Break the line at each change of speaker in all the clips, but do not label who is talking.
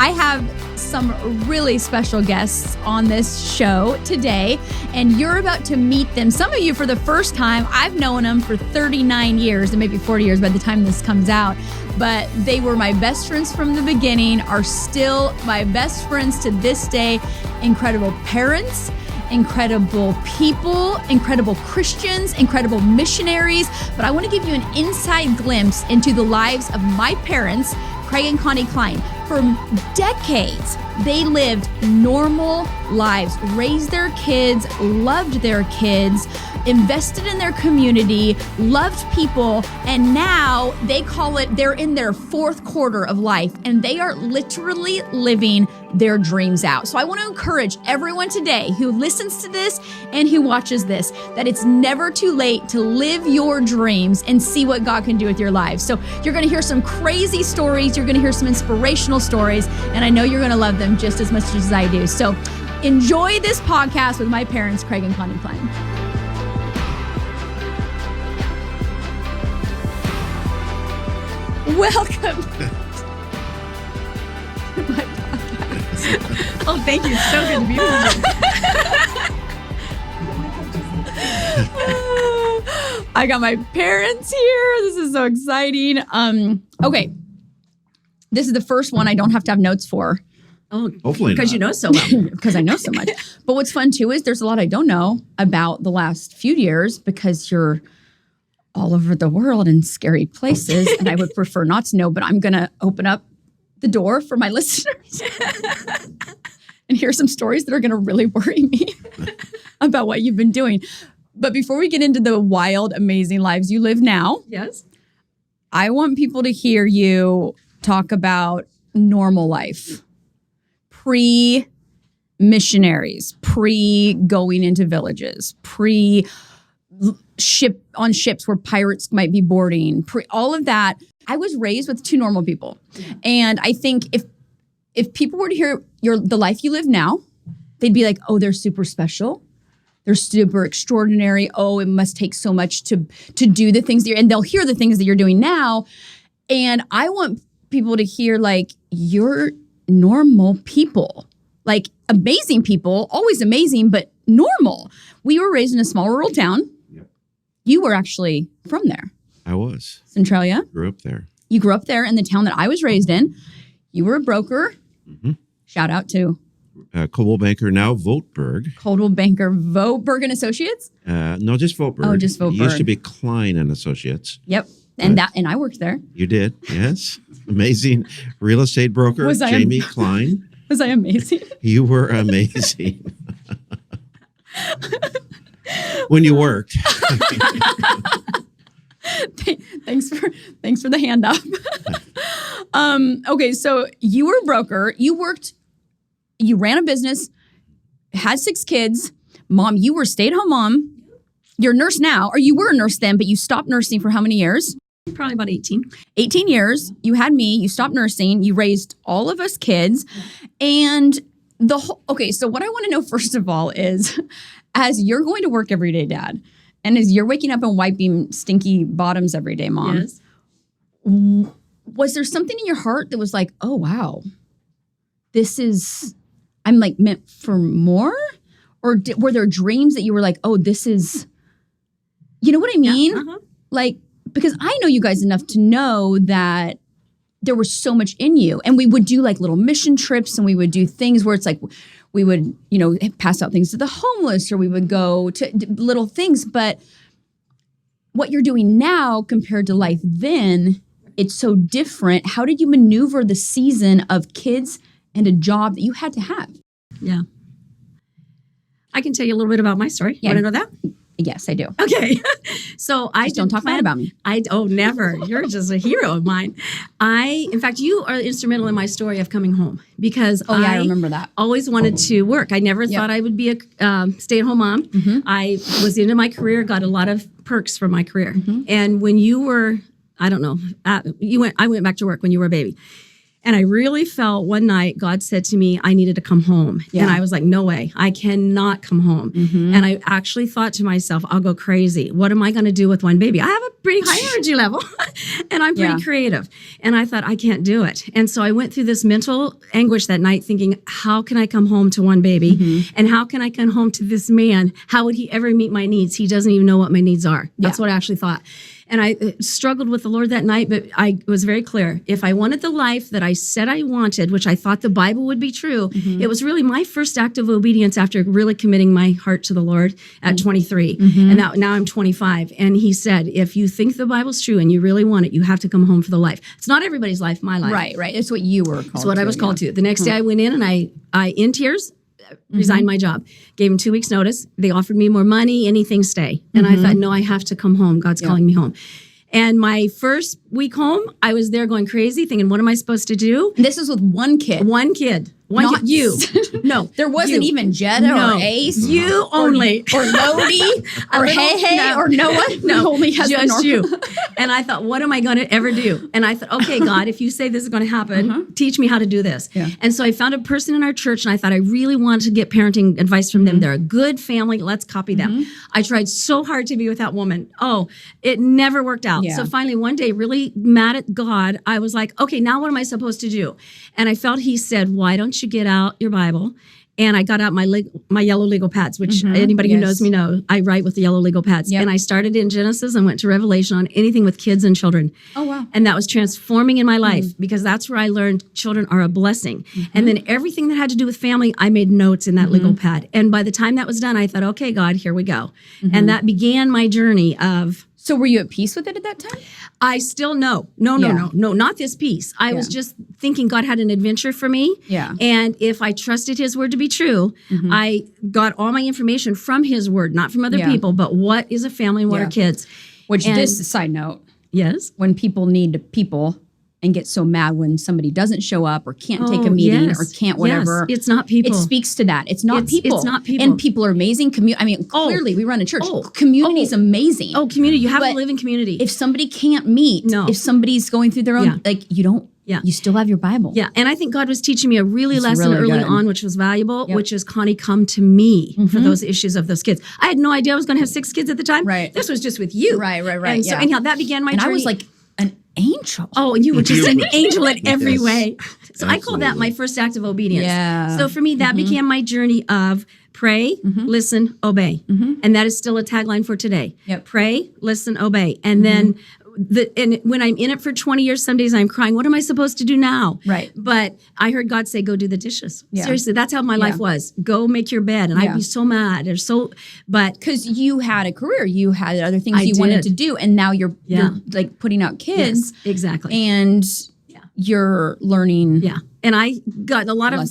I have some really special guests on this show today, and you're about to meet them. Some of you for the first time. I've known them for 39 years and maybe 40 years by the time this comes out. But they were my best friends from the beginning, are still my best friends to this day. Incredible parents, incredible people, incredible Christians, incredible missionaries. But I want to give you an inside glimpse into the lives of my parents, Craig and Connie Klein. For decades, they lived normal lives, raised their kids, loved their kids, invested in their community, loved people, and now they call it, they're in their fourth quarter of life, and they are literally living their dreams out. So I want to encourage everyone today who listens to this and who watches this, that it's never too late to live your dreams and see what God can do with your lives. So you're going to hear some crazy stories, you're going to hear some inspirational stories, and I know you're going to love them just as much as I do. So enjoy this podcast with my parents, Craig and Connie Klein. Welcome to my podcast. Oh, thank you. It's so good to be with you. I got my parents here. This is so exciting. Okay. This is the first one I don't have to have notes for.
Oh,
hopefully
because you know so well.
Because I know so much. But what's fun too is there's a lot I don't know about the last few years because you're all over the world in scary places, and I would prefer not to know, but I'm going to open up the door for my listeners and hear some stories that are going to really worry me about what you've been doing. But before we get into the wild, amazing lives you live now,
Yes.
I want people to hear you talk about normal life, pre-missionaries, pre-going into villages, on ships where pirates might be boarding, all of that. I was raised with two normal people. And I think if people were to hear the life you live now, they'd be like, oh, they're super special. They're super extraordinary. Oh, it must take so much to do the things and they'll hear the things that you're doing now. And I want people to hear like, you're normal people, like amazing people, always amazing, but normal. We were raised in a small rural town. You were actually from there.
I was.
Centralia.
Grew up there.
You grew up there in the town that I was raised in. You were a broker. Mm-hmm. Shout out to
Coldwell Banker, now Vogtberg.
Coldwell Banker, Vogtberg and Associates?
No, just Vogtberg.
Oh, just Vogtberg.
It used to be Klein and Associates.
Yep. And I worked there.
You did, yes. Amazing real estate broker, Jamie Klein.
Was I amazing?
You were amazing. When you worked.
Thanks for the hand up. Okay, so you were a broker. You ran a business, had 6 kids. Mom, you were a stay-at-home mom. You're a nurse now, or you were a nurse then, but you stopped nursing for how many years?
Probably about 18.
18 years. You had me. You stopped nursing. You raised all of us kids. And okay, so what I want to know first of all is, as you're going to work every day, Dad, and as you're waking up and wiping stinky bottoms every day, Mom,
Yes.
Was there something in your heart that was like, oh, wow, I'm like meant for more? Or were there dreams that you were like, oh, this is, you know what I mean?
Yeah, uh-huh.
Like, because I know you guys enough to know that there was so much in you. And we would do like little mission trips, and we would do things where it's like, we would, pass out things to the homeless, or we would go to little things. But what you're doing now compared to life then, it's so different. How did you maneuver the season of kids and a job that you had to have?
Yeah. I can tell you a little bit about my story.
Yeah.
Want to know that?
Yes, I do.
Okay. So I
Just don't talk bad about me.
Never. You're just a hero of mine. In fact, you are instrumental in my story of coming home because
I remember that.
Always wanted to work. I never thought I would be a stay-at-home mom. Mm-hmm. I was into my career, got a lot of perks from my career. Mm-hmm. And when you were, I went back to work when you were a baby. And I really felt one night God said to me, I needed to come home. Yeah. And I was like, no way, I cannot come home. Mm-hmm. And I actually thought to myself, I'll go crazy. What am I going to do with one baby? I have a pretty high energy level and I'm pretty creative. And I thought, I can't do it. And so I went through this mental anguish that night thinking, how can I come home to one baby? And how can I come home to this man? How would he ever meet my needs? He doesn't even know what my needs are. That's what I actually thought. And I struggled with the Lord that night, but I was very clear. If I wanted the life that I said I wanted, which I thought the Bible would be true, it was really my first act of obedience after really committing my heart to the Lord at 23. And now I'm 25. And he said, if you think the Bible's true and you really want it, you have to come home for the life. It's not everybody's life, my life.
Right. It's what you were called to.
It's what I was called to. The next day I went in and I in tears, resigned my job, gave him 2 weeks notice. They offered me more money, anything, stay. And I thought, no, I have to come home. God's calling me home. And my first week home, I was there going crazy, thinking, what am I supposed to do?
And this is with one kid.
One kid.
Not
you. No.
There wasn't even Jetta or Ace.
You only.
Or Lodi. Or Hey or Noah.
No,
only has
just you. And I thought, what am I going to ever do? And I thought, okay, God, if you say this is going to happen, teach me how to do this. Yeah. And so I found a person in our church, and I thought I really wanted to get parenting advice from them. They're a good family. Let's copy them. I tried so hard to be with that woman. Oh, it never worked out. Yeah. So finally one day, really mad at God, I was like, okay, now what am I supposed to do? And I felt he said, why don't you get out your Bible? And I got out my yellow legal pads, which anybody who knows me know, I write with the yellow legal pads. Yep. And I started in Genesis and went to Revelation on anything with kids and children. Oh, wow. And that was transforming in my life because that's where I learned children are a blessing. And then everything that had to do with family, I made notes in that legal pad. And by the time that was done, I thought, okay, God, here we go. And that began my journey of...
So were you at peace with it at that time?
I still no, not this peace. I was just thinking God had an adventure for me. Yeah. And if I trusted his word to be true, I got all my information from his word, not from other people, but what is a family and what are kids.
Which this is a side note.
Yes.
When people need people and get so mad when somebody doesn't show up or can't take a meeting or can't whatever.
Yes. It's not people.
It speaks to that. It's not people.
It's not people.
And people are amazing. Clearly we run a church. Community is amazing.
Oh, community. You have to live in community.
If somebody can't meet, if somebody's going through their own, you don't, you still have your Bible.
Yeah. And I think God was teaching me a lesson early on, which was valuable, which is, Connie, come to me for those issues of those kids. I had no idea I was going to have 6 kids at the time.
Right.
This was just with you.
Right.
And so anyhow, that began my journey.
I was like an angel.
Oh, and you were just an angel in every way. So I call that my first act of obedience. Yeah. So for me, that began my journey of pray, listen, obey. And that is still a tagline for today. Yep. Pray, listen, obey. And then and when I'm in it for 20 years, some days I'm crying, what am I supposed to do now? Right. But I heard God say, go do the dishes. Yeah. Seriously, that's how my life was. Go make your bed. And I'd be so mad but
because you had a career, you had other things you wanted to do. And now you're like putting out kids.
Yes, exactly.
And you're learning.
Yeah. And I got a lot of,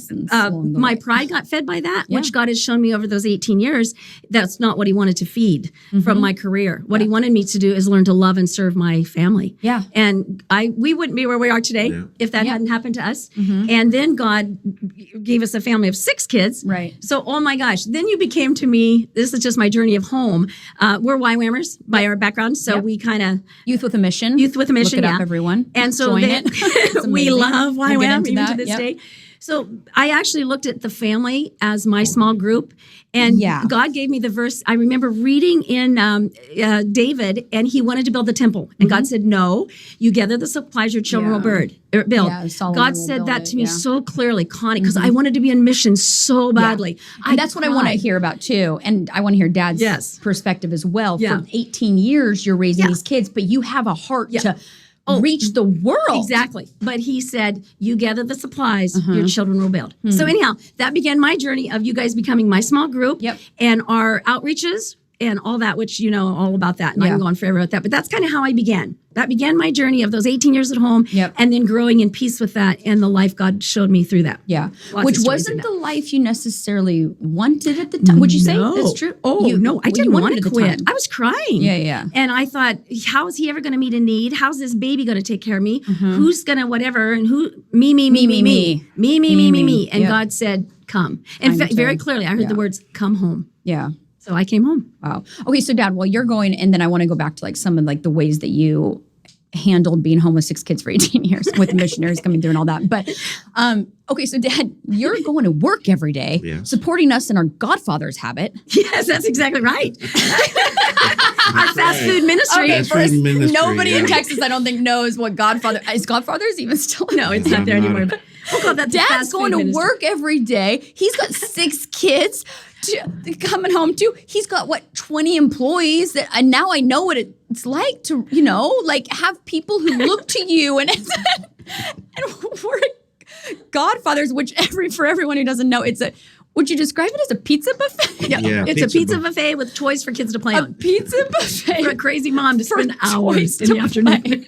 my pride got fed by that, which God has shown me over those 18 years. That's not what he wanted to feed from my career. What he wanted me to do is learn to love and serve my family. Yeah. And we wouldn't be where we are today if that hadn't happened to us. And then God gave us a family of 6 kids. Right. So, oh my gosh, then you became to me, this is just my journey of home. We're YWAMers by our background. So we kind of.
Youth with a Mission.
Youth with a Mission,
Look it up, everyone.
And so then we love YWAM even to this day. So I actually looked at the family as my small group, and God gave me the verse. I remember reading in David, and he wanted to build the temple, and God said, "No, you gather the supplies your children will build." Yeah, God said that to me so clearly, Connie, because I wanted to be in mission so badly.
And that's what I want to hear about too, and I want to hear Dad's perspective as well. For 18 years, you're raising these kids, but you have a heart to reach the world.
Exactly. But he said, you gather the supplies, your children will build. So anyhow, that began my journey of you guys becoming my small group and our outreaches and all that, which you know all about that. And I can go on forever with that. But that's kind of how I began. That began my journey of those 18 years at home and then growing in peace with that and the life God showed me through that.
Yeah. Which wasn't the life you necessarily wanted at the time. Would you say that's true?
Oh, no. I didn't want to quit. I was crying.
Yeah.
And I thought, how is he ever going to meet a need? How's this baby going to take care of me? Who's going to whatever? And who? Me. And God said, come. And very clearly, I heard the words, come home.
Yeah.
So I came home.
Wow. Okay, so Dad, while you're going, and then I want to go back to like some of like the ways that you handled being home with 6 kids for 18 years with the missionaries coming through and all that. But okay, so Dad, you're going to work every day, supporting us in our Godfather's habit.
Yes, that's exactly right. Our fast food ministry.
Okay, first, nobody in Texas, I don't think, knows what Godfather is. Godfather's even still?
No, it's not there anymore. But we'll call that the
Dad's going to work every day. He's got 6 kids coming home too. He's got 20 employees and now I know what it's like to, like have people who look to you and we're Godfathers, which for everyone who doesn't know, would you describe it as a pizza buffet?
Yeah, it's a pizza buffet with toys for kids to play on.
A pizza buffet
for a crazy mom to spend hours in the afternoon.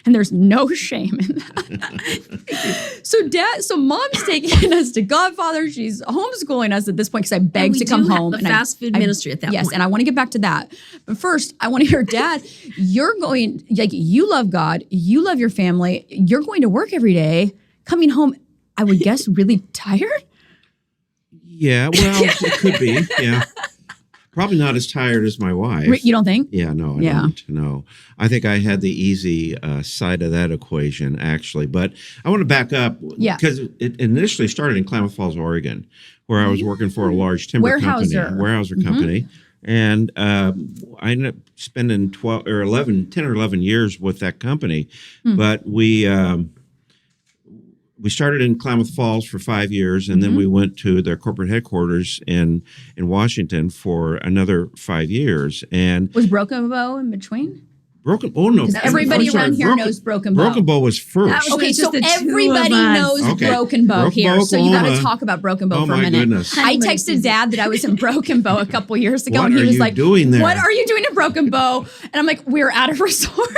And there's no shame in that. So Mom's taking us to Godfather. She's homeschooling us at this point because I begged to come home.
The fast food ministry at that point.
Yes, and I want to get back to that. But first, I want to hear, Dad, you're going, you love God, you love your family, you're going to work every day, coming home, I would guess, really tired?
Yeah, well, it could be. Yeah. Probably not as tired as my wife.
You don't think?
Yeah, no, I don't. No. I think I had the easy side of that equation, actually. But I want to back up because it initially started in Klamath Falls, Oregon, where I was working for a large timber Weyerhaeuser company. And I ended up spending 10 or 11 years with that company. But we started in Klamath Falls for 5 years, and then we went to their corporate headquarters in Washington for another 5 years. And
was Broken Bow in between?
Oh no!
Everybody around here knows Broken Bow.
Broken Bow was first.
Okay, so everybody knows Broken Bow here. So you got to talk about Broken Bow for a minute.
Goodness.
I texted Dad that I was in Broken Bow a couple years ago, and he was like,
doing there?
"What are you doing in Broken Bow?" And I'm like, "We're at a resort."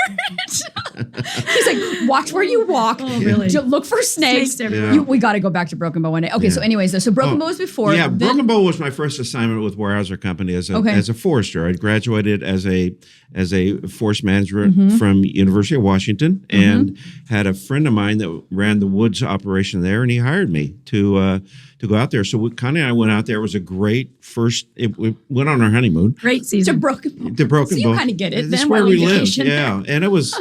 He's like, "Watch where you walk.
Oh, really?
Look for snakes. We got to go back to Broken Bow one day." Okay, so anyways, so Broken Bow was before.
Yeah, Broken Bow was my first assignment with Weyerhaeuser Company as a forester. I graduated as a forest manager from University of Washington, and had a friend of mine that ran the woods operation there, and he hired me to go out there. So Connie and I went out there. It was a great first. We went on our honeymoon.
Great season.
To Broken Bow.
So
you kind of get it.
That's
then
where we lived. Yeah, and it was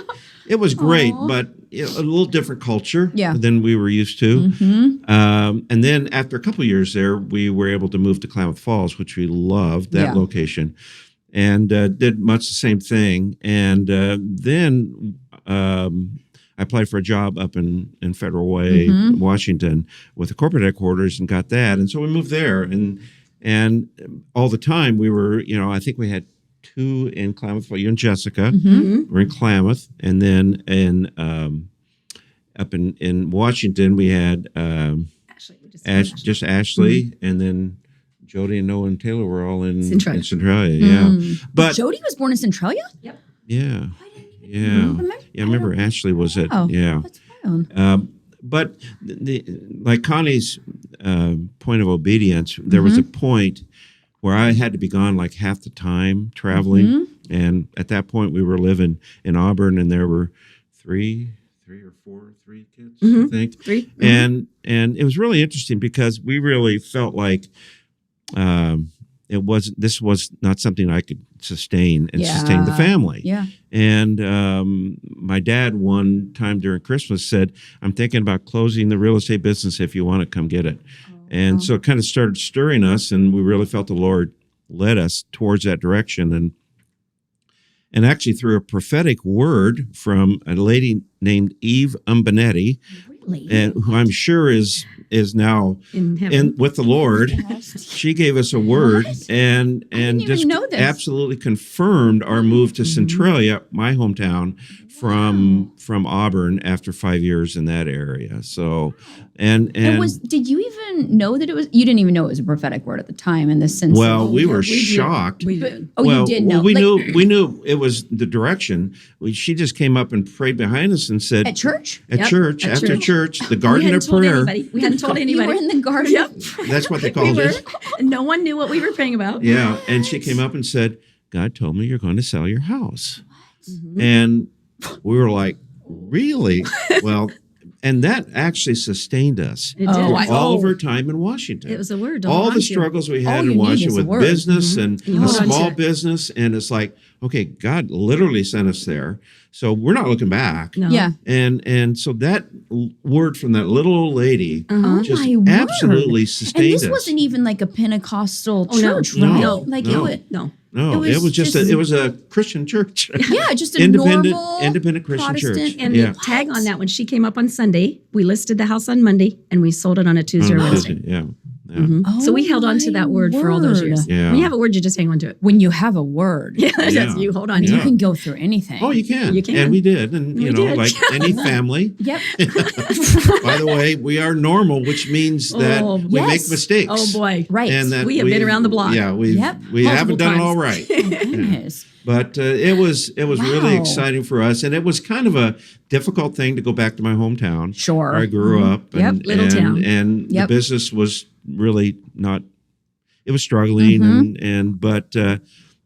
great, but a little different culture than we were used to. And then after a couple of years there, we were able to move to Klamath Falls, which we loved that location. And did much the same thing. And then I applied for a job up in Federal Way, Washington, with the corporate headquarters, and got that. And so we moved there. And all the time we were, I think we had 2 in Klamath. You and Jessica were in Klamath, and then up in Washington we had Ashley, and then Jody and Noah and Taylor were all in Centralia. But
Jody was born in Centralia?
Yep.
Yeah. I remember Ashley was at,
That's wild.
But like Connie's point of obedience, there was a point where I had to be gone like half the time traveling. And at that point we were living in Auburn, and there were three kids, I think.
3.
And it was really interesting because we really felt like this was not something I could sustain and sustain the family.
Yeah.
And my dad one time during Christmas said, "I'm thinking about closing the real estate business. If you want to come get it." And so it kind of started stirring us, and we really felt the Lord led us towards that direction. And actually through a prophetic word from a lady named Eve Umbanetti, and who I'm sure is now in with the Lord. She gave us a word and just absolutely confirmed our move to Centralia, my hometown, from Auburn after 5 years in that area. So and
did you even know that it was? You didn't even know it was a prophetic word at the time in this sense.
Well, we were shocked.
We did.
You did know.
Well, we knew it was the direction. She just came up and prayed behind us and said,
at church,
after church, the garden of prayer.
We hadn't told anybody.
You were in the garden.
Yep.
That's what they called it.
And no one knew what we were praying about.
Yeah, and she came up and said, "God told me you're going to sell your house," and we were like, "Really?" Well, And that actually sustained us
It
Oh,
did.
I-
for all of our time in Washington.
It was a word. to
All
hold
the
on to.
struggles we
All
had
you
in
need is
Washington
a
with
word.
business and
You
a
hold on to
small
it.
business. And it's like, okay, God literally sent us there. So we're not looking back.
No.
Yeah.
And so that word from that little old lady
Oh
just
my word.
absolutely
And
sustained
this
us.
wasn't even like a Pentecostal
Oh, no.
church,
No.
right?
No.
Like
No.
it was.
No.
No,
It
it
was
was just
just-
it was a Christian church.
Yeah, just a
independent
normal
Christian
Protestant.
church.
And
Yeah.
the tag on that, when she came up on Sunday, we listed the house on Monday and we sold it on a Tuesday or Wednesday.
Yeah.
So we held on to that word for all those years.
Yeah.
When you have a word, you just hang on to it.
When you have a word,
Yes, you hold on to
you
Yeah.
it.
can go through anything.
Oh, you can.
You can.
And we did. And,
We
you know,
did.
like any family.
Yep.
By the way, we are normal, which means that
Oh,
we
yes.
make mistakes.
Oh, boy.
Right.
And that
We have been around the block.
Yeah, we
Yep.
we haven't done it all
times.
right.
Goodness.
But it was really
Wow.
exciting for us, and it was kind of a difficult thing to go back to my hometown.
Sure.
where I grew up.
Yep.
And,
Little
and,
town.
and
Yep.
the business was really not. It was struggling, but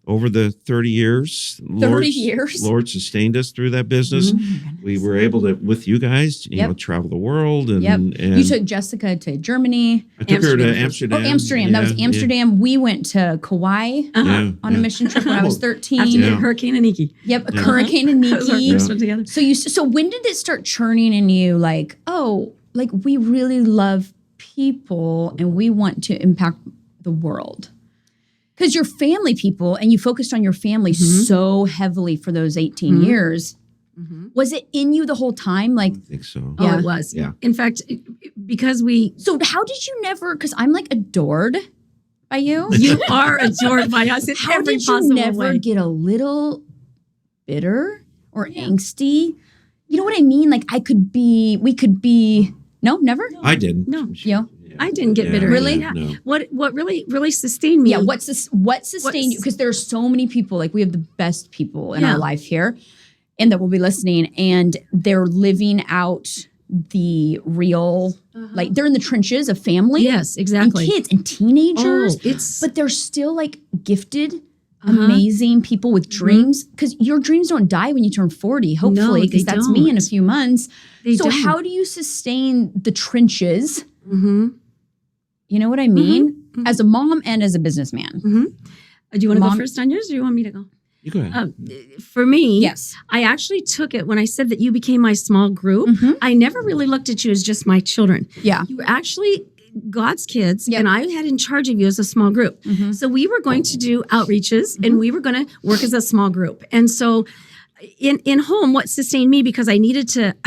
over the 30 years,
30 years?
Lord sustained us through that business. We were able to, with you guys, you
Yep.
know, travel the world. And,
Yep.
and
You took Jessica to Germany.
I took her to
Amsterdam.
Oh,
Amsterdam.
Amsterdam. That was
Yeah,
Amsterdam. We went to Kauai
Yeah,
on a mission trip when I was
Oh,
13.
After
Yeah.
the Hurricane and Iki.
Yep, a Hurricane and
That was our
Nikki.
first one together.
So when did it start churning in you? Like, oh, like we really love people and we want to impact the world. Because you're family people and you focused on your family so heavily for those 18 years. Was it in you the whole time? Like,
I think so.
Oh,
Yeah.
it was.
Yeah.
In fact, because we
so how did you never? Because I'm like adored by you.
you are adored by us in
How
every
did you
possible
never
way.
get a little bitter or angsty? You know what I mean? Like we could be. No, never.
I didn't.
No.
Yeah.
I didn't get bitter.
Really?
Yeah.
No.
What really sustained me?
Yeah, what sustained you? Because there's so many people, like we have the best people in
Yeah.
our life here and that will be listening, and they're living out the real, like they're in the trenches of family
Yes,
and
exactly.
kids and teenagers,
Oh, it's
but they're still like gifted, amazing people with dreams, because your dreams don't die when you turn 40, hopefully,
they
because that's me in a
don't.
few months.
They
So
don't.
how do you sustain the trenches?
Mm-hmm.
You know what I mean? As a mom and as a businessman.
Do you want to go
Mom-
first on yours, or do you want me to go?
You go ahead.
For me,
Yes.
I actually took it when I said that you became my small group.
Mhm.
I never really looked at you as just my children.
Yeah.
You were actually God's kids,
Yep.
and I had in charge of you as a small group. So we were going to do outreaches, and we were going to work as a small group. And so in home, what sustained me, because I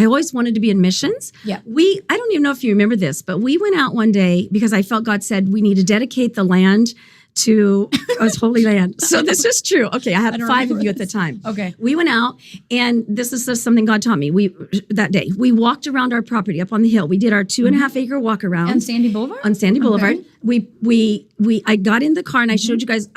always wanted to be in missions.
Yeah.
I don't even know if you remember this, but we went out one day because I felt God said we need to dedicate the land to as holy land. So this is true. Okay, I had
don't
5 of
remember
you at the time.
Okay.
We went out, and this is just something God taught me. That day we walked around our property up on the hill. We did our 2.5 acre walk around
On Sandy Boulevard?
on Sandy Boulevard.
Okay.
I got in the car and I showed you guys.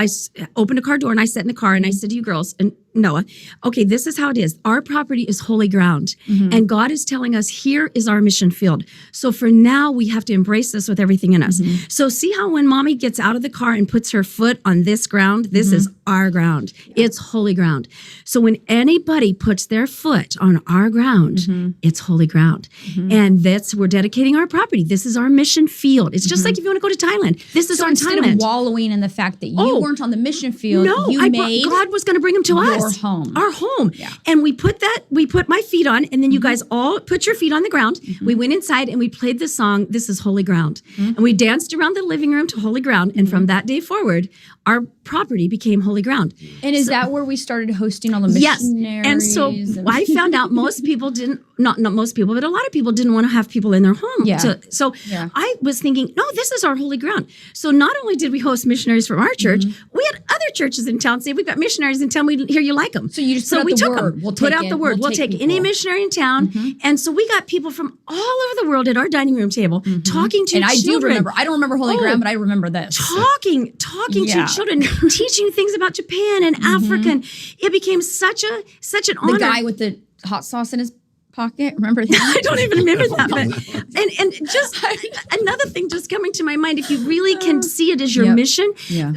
Opened a car door and I sat in the car and I said to you girls and Noah, okay, this is how it is. Our property is holy ground, and God is telling us here is our mission field. So for now, we have to embrace this with everything in us. So see how when Mommy gets out of the car and puts her foot on this ground, this is our ground. It's holy ground. So when anybody puts their foot on our ground, it's holy ground, and we're dedicating our property. This is our mission field. It's just like if you want to go to Thailand. This is
So
our
instead
Thailand.
of wallowing in the fact that you
Oh.
weren't on the mission field,
No,
you made
God was going to bring them to
your
us.
home.
Our home.
Yeah.
And we put my feet on, and then you guys all put your feet on the ground. We went inside and we played the song, This is Holy Ground. And we danced around the living room to holy ground. And from that day forward, our property became holy ground.
And is that where we started hosting all the
Yes.
missionaries?
And so I found out most people didn't, not most people, but a lot of people didn't want to have people in their home.
Yeah.
So
Yeah.
I was thinking, no, this is our holy ground. So not only did we host missionaries from our church, we had other churches in town say, we've got missionaries in town, we hear you like them.
So you just put out
we
the
took
word.
them.
We'll
Put
take
out
it.
the word. We'll take any
people.
missionary in town. And so we got people from all over the world at our dining room table talking to
And I do
children.
remember. I don't remember Holy
Oh.
Ground, but I remember this.
Talking
Yeah.
to children, teaching things about Japan and Africa. And it became such an honor.
The guy with the hot sauce in his pocket. Remember that?
I don't even remember that. But and just another thing just coming to my mind, if you really can see it as your
Yep.
mission,
Yeah.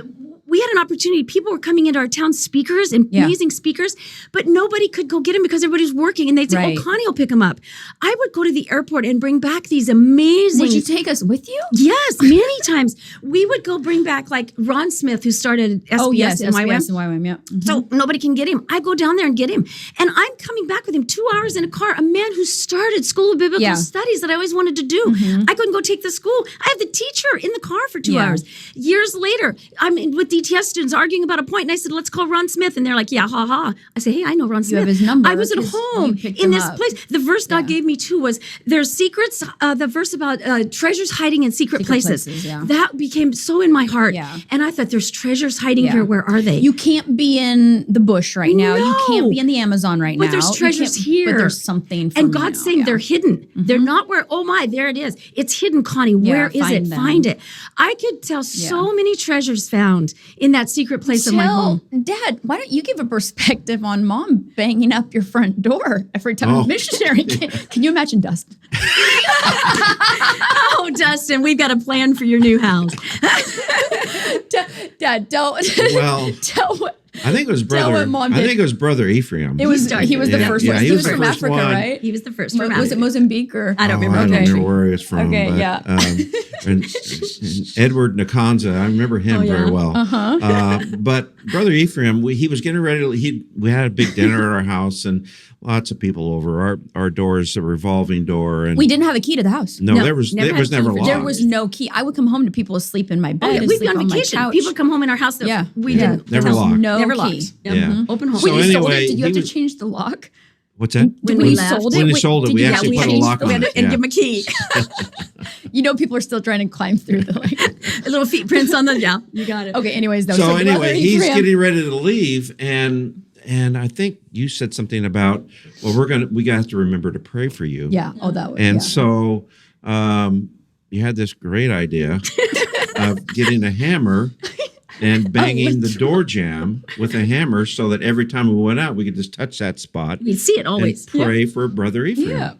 we had an opportunity. People were coming into our town, speakers, and amazing speakers, but nobody could go get them because everybody's working. And they'd say, oh, Connie will pick them up. I would go to the airport and bring back these amazing...
Would you take us with you?
Yes, many times. We would go bring back like Ron Smith, who started SBS and YWAM.
SBS and YWAM, yeah. Mm-hmm.
So nobody can get him. I go down there and get him. And I'm coming back with him 2 hours in a car, a man who started School of Biblical Studies that I always wanted to do. Mm-hmm. I couldn't go take the school. I have the teacher in the car for 2 hours. Years later, I'm with DTS students arguing about a point, and I said, let's call Ron Smith. And they're like, yeah, ha ha. I say, hey, I know Ron Smith.
You have his number.
I was at home in this place. The verse God gave me too was, there's secrets, the verse about treasures hiding in secret places. That became so in my heart. Yeah. And I thought, there's treasures hiding here. Where are they?
You can't be in the bush right now.
No.
You can't be in the Amazon right now.
But there's treasures here.
But there's something for
and God's saying they're hidden. Mm-hmm. They're not where, oh my, there it is. It's hidden, Connie. Where is it? Find it. I could tell so many treasures found in that secret place of my home.
Dad, why don't you give a perspective on Mom banging up your front door every time a missionary came? Can you imagine Dustin?
Oh, Dustin, we've got a plan for your new house.
Dad, don't.
Well,
tell what.
I think it was brother. I think it was brother Ephraim.
He was the first one. He was from Africa, right?
He was the first from Africa.
Was it Mozambique or?
I don't remember.
I don't remember where he was from.
Okay,
but, and Edward Nakanza, I remember him very well. But brother Ephraim, he was getting ready. We had a big dinner at our house and lots of people over. Our door is a revolving door, and
we didn't have a key to the house.
No, it was never locked.
There was no key. I would come home to people asleep in my bed.
We'd be on vacation. People would come home in our house. We didn't.
Never locked.
Never locked.
Yeah.
Open home.
When you sold it, did you have to change the lock?
What's that?
When we
sold it, we actually put a lock on it.
And give him a key.
People are still trying to climb through the
little feet prints on the, you got it.
Okay, anyways. Though,
so anyway, he's getting ready to leave, and I think you said something about, well, we got to remember to pray for you.
Yeah. Oh, that was.
And so you had this great idea of getting a hammer and banging the door jamb with a hammer so that every time we went out, we could just touch that spot.
We'd see it always.
And pray for Brother Ephraim. Yeah.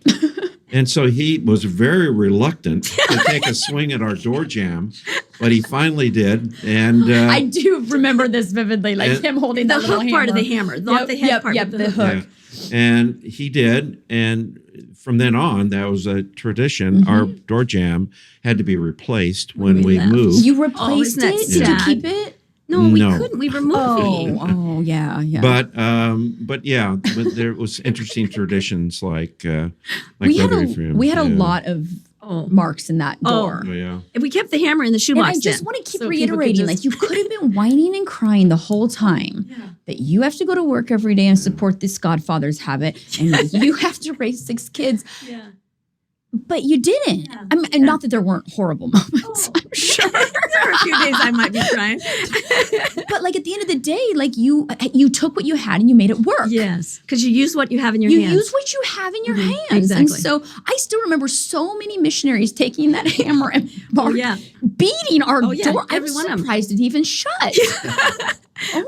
And so he was very reluctant to take a swing at our door jamb, but he finally did. And
I do remember this vividly, like him holding that little
hook part of the hammer, not the head part.
The hook.
Yeah. And he did, and from then on, that was a tradition. Mm-hmm. Our door jamb had to be replaced when we moved.
You replaced it? Did you keep it?
No, we couldn't. We removed it.
Oh, yeah.
But there was interesting traditions like Brother Ephraim.
We had a lot of marks in that door.
Oh, yeah.
We kept the hammer in the shoebox.
And I just want to keep reiterating, like, you could have been whining and crying the whole time that you have to go to work every day and support this Godfather's habit, and you have to raise 6 kids. Yeah. But you didn't. Yeah. I mean, and not that there weren't horrible moments. I'm sure
there were a few days I might be crying.
But like at the end of the day, like you took what you had and you made it work.
Yes, because you use what you have in your hands.
You use what you have in your hands.
Exactly.
And so I still remember so many missionaries taking that hammer and beating our door. I'm surprised it even shut.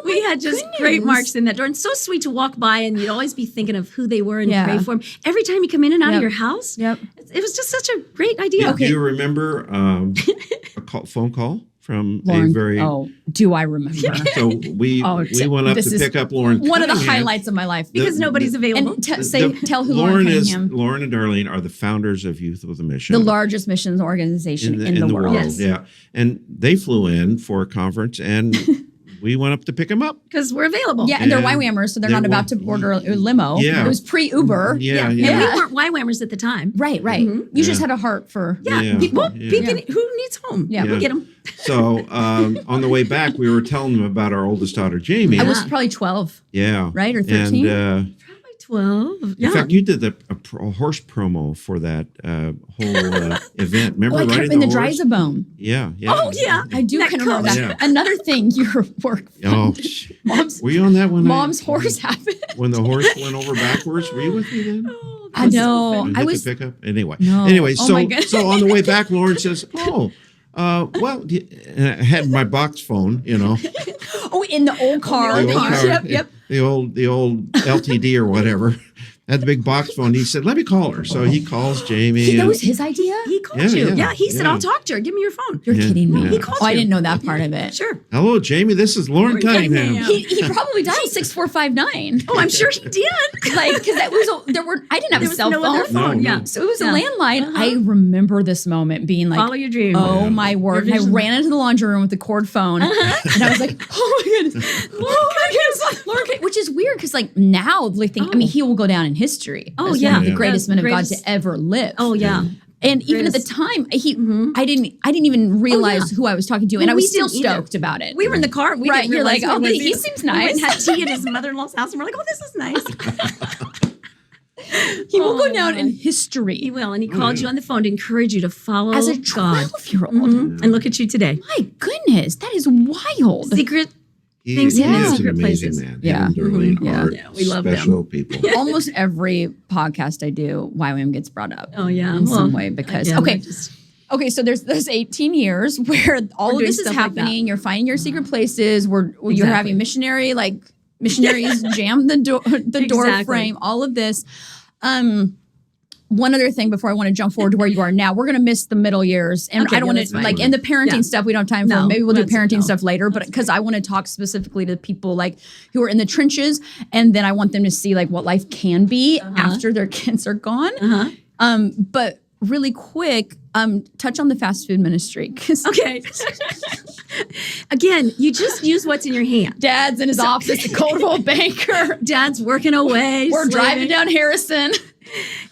We had just great marks in that door, and so sweet to walk by, and you'd always be thinking of who they were and pray for them. Every time you come in and out of your house, it was just such a great idea.
Do you remember a phone call from
Lauren,
a very...
Oh, do I remember?
So we went up to pick up Lauren.
One of the highlights of my life.
Because nobody's available.
And tell who Lauren Cunningham.
Lauren and Darlene are the founders of Youth with a Mission.
The largest missions organization in the world.
Yes.
Yeah. And they flew in for a conference, and... we went up to pick them up.
Because we're available.
Yeah, and they're YWAMers, so they're not about to order a limo. Yeah. It was pre-Uber.
Yeah.
And we weren't YWAMers at the time.
Right. Mm-hmm. You just had a heart for...
People, who needs home?
Yeah.
We get them.
So on the way back, we were telling them about our oldest daughter, Jamie.
I was probably 12.
Yeah.
Right, or 13?
And,
12. Yeah.
In fact, you did a horse promo for that whole event. Remember riding
in the
horse?
Dryzabone.
Yeah.
Oh, yeah.
I do kind of remember that. Yeah. Another thing your work.
Oh, were you on that one?
Mom's horse happened.
When the horse went over backwards, were you with me then?
Oh,
I know.
I was pick up anyway.
No.
Anyway, so on the way back, Lauren says, "Oh, well," and I had my box phone,
in the old car.
Yep. The old LTD or whatever. had the big box phone. He said, "Let me call her." So he calls Jamie.
That was his idea?
He called you.
Yeah,
Yeah, he said,
yeah.
"I'll talk to her. Give me your phone."
You're
Yeah,
kidding me.
yeah.
He called
I
you.
didn't know that part of it.
Sure.
"Hello, Jamie. This is Lauren Cunningham."
He probably dialed 6459.
Oh, I'm sure he did.
Like, because that was I didn't have
There
a
was
cell
no
phone.
other phone.
No,
Yeah.
no.
So it was a
Yeah.
landline. I remember this moment being like,
Follow your dream.
oh my word. And I ran into the laundry room with the cord phone. And I was like, oh my goodness. Lauren, which is weird because like now they think, I mean, he will go down in history.
Oh,
as
yeah.
one of the
Yeah.
greatest men of God
Greatest-
to ever live.
Oh yeah.
And even at the time, I didn't even realize who I was talking to, and I
we
was still
didn't either.
stoked about it.
We were in the car. We
Right,
didn't
you're
realize
like,
who
oh,
it was
he
either.
seems
We went and had
nice.
tea at his mother-in-law's house, and we're like, "Oh, this is nice."
He will go down in history
He will, and he called you on the phone to encourage you to follow
as a
God.
12-year-old.
And look at you today.
My goodness, that is wild.
Secret.
He,
Things
he
hidden in
is an
secret
amazing
places.
man.
Yeah.
Him and Darlene
Yeah.
are
Yeah, we love them.
special people.
Almost every podcast I do, YWAM gets brought up.
Oh yeah,
in some way because
yeah,
okay.
we're just-
Okay, so there's 18 years where all of
doing
this is
stuff like that.
happening. You're finding your secret places. You're
Exactly.
having missionaries jam the door
Exactly.
frame. All of this. One other thing before I want to jump forward to where you are now, we're going to miss the middle years, and
Okay,
I don't
yeah,
want
that's
to
fine.
like in the parenting
Yeah.
stuff. We don't have time for.
No,
Maybe we'll do
that's-
parenting
no.
stuff later, but because I want to talk specifically to people like who are in the trenches, and then I want them to see like what life can be after their kids are gone. But really quick, touch on the fast food ministry because
Okay. Again, you just use what's in your hand.
Dad's in his office, the Coldwell banker.
Dad's working away.
We're
slaving.
driving down Harrison.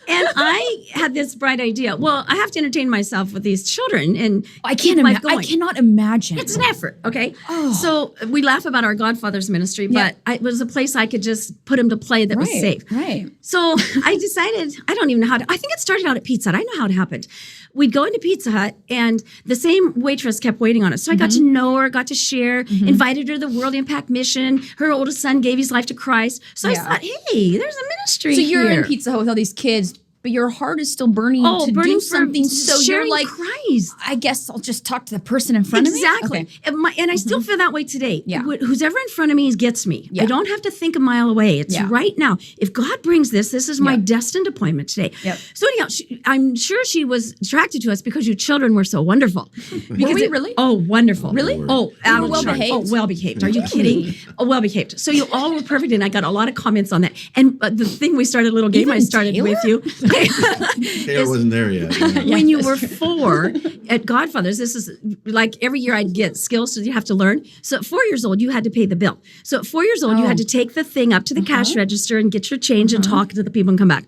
And I had this bright idea. Well, I have to entertain myself with these children, and
I
keep
can't
life
imagine. I
going.
cannot imagine.
It's an effort, okay?
Oh.
So we laugh about our Godfather's ministry, but it was a place I could just put him to play that was safe.
Right.
So I decided, I don't even know how to, I think it started out at Pizza Hut. I know how it happened. We'd go into Pizza Hut and the same waitress kept waiting on us. So I got to know her, got to share, invited her to the World Impact Mission. Her oldest son gave his life to Christ. So I thought, hey, there's a ministry
So you're
here.
in Pizza Hut with all these kids, but your heart is still burning to
burning
do
for
something. So you're
sharing
like,
Christ.
I guess I'll just talk to the person in front
Exactly.
of me. Okay.
And I still feel that way today.
Yeah.
Who's ever in front of me gets me.
Yeah.
I don't have to think a mile away. It's
Yeah.
right now. If God brings this is my
Yeah.
destined appointment today.
Yep.
So anyhow, I'm sure she was attracted to us because you children were so wonderful. Because
we really?
Oh, wonderful.
Really?
Oh, out
were
of
well
chart.
behaved?
Oh, well behaved. Are you kidding? Oh, well behaved. So you all were perfect, and I got a lot of comments on that. And the thing we started, a little game
Even
I started
Taylor?
with you.
Taylor wasn't there yet.
When you were 4 at Godfather's, this is like every year I'd get skills that you have to learn. So at 4 years old, you had to pay the bill. So at 4 years old, you had to take the thing up to the cash register and get your change and talk to the people and come back.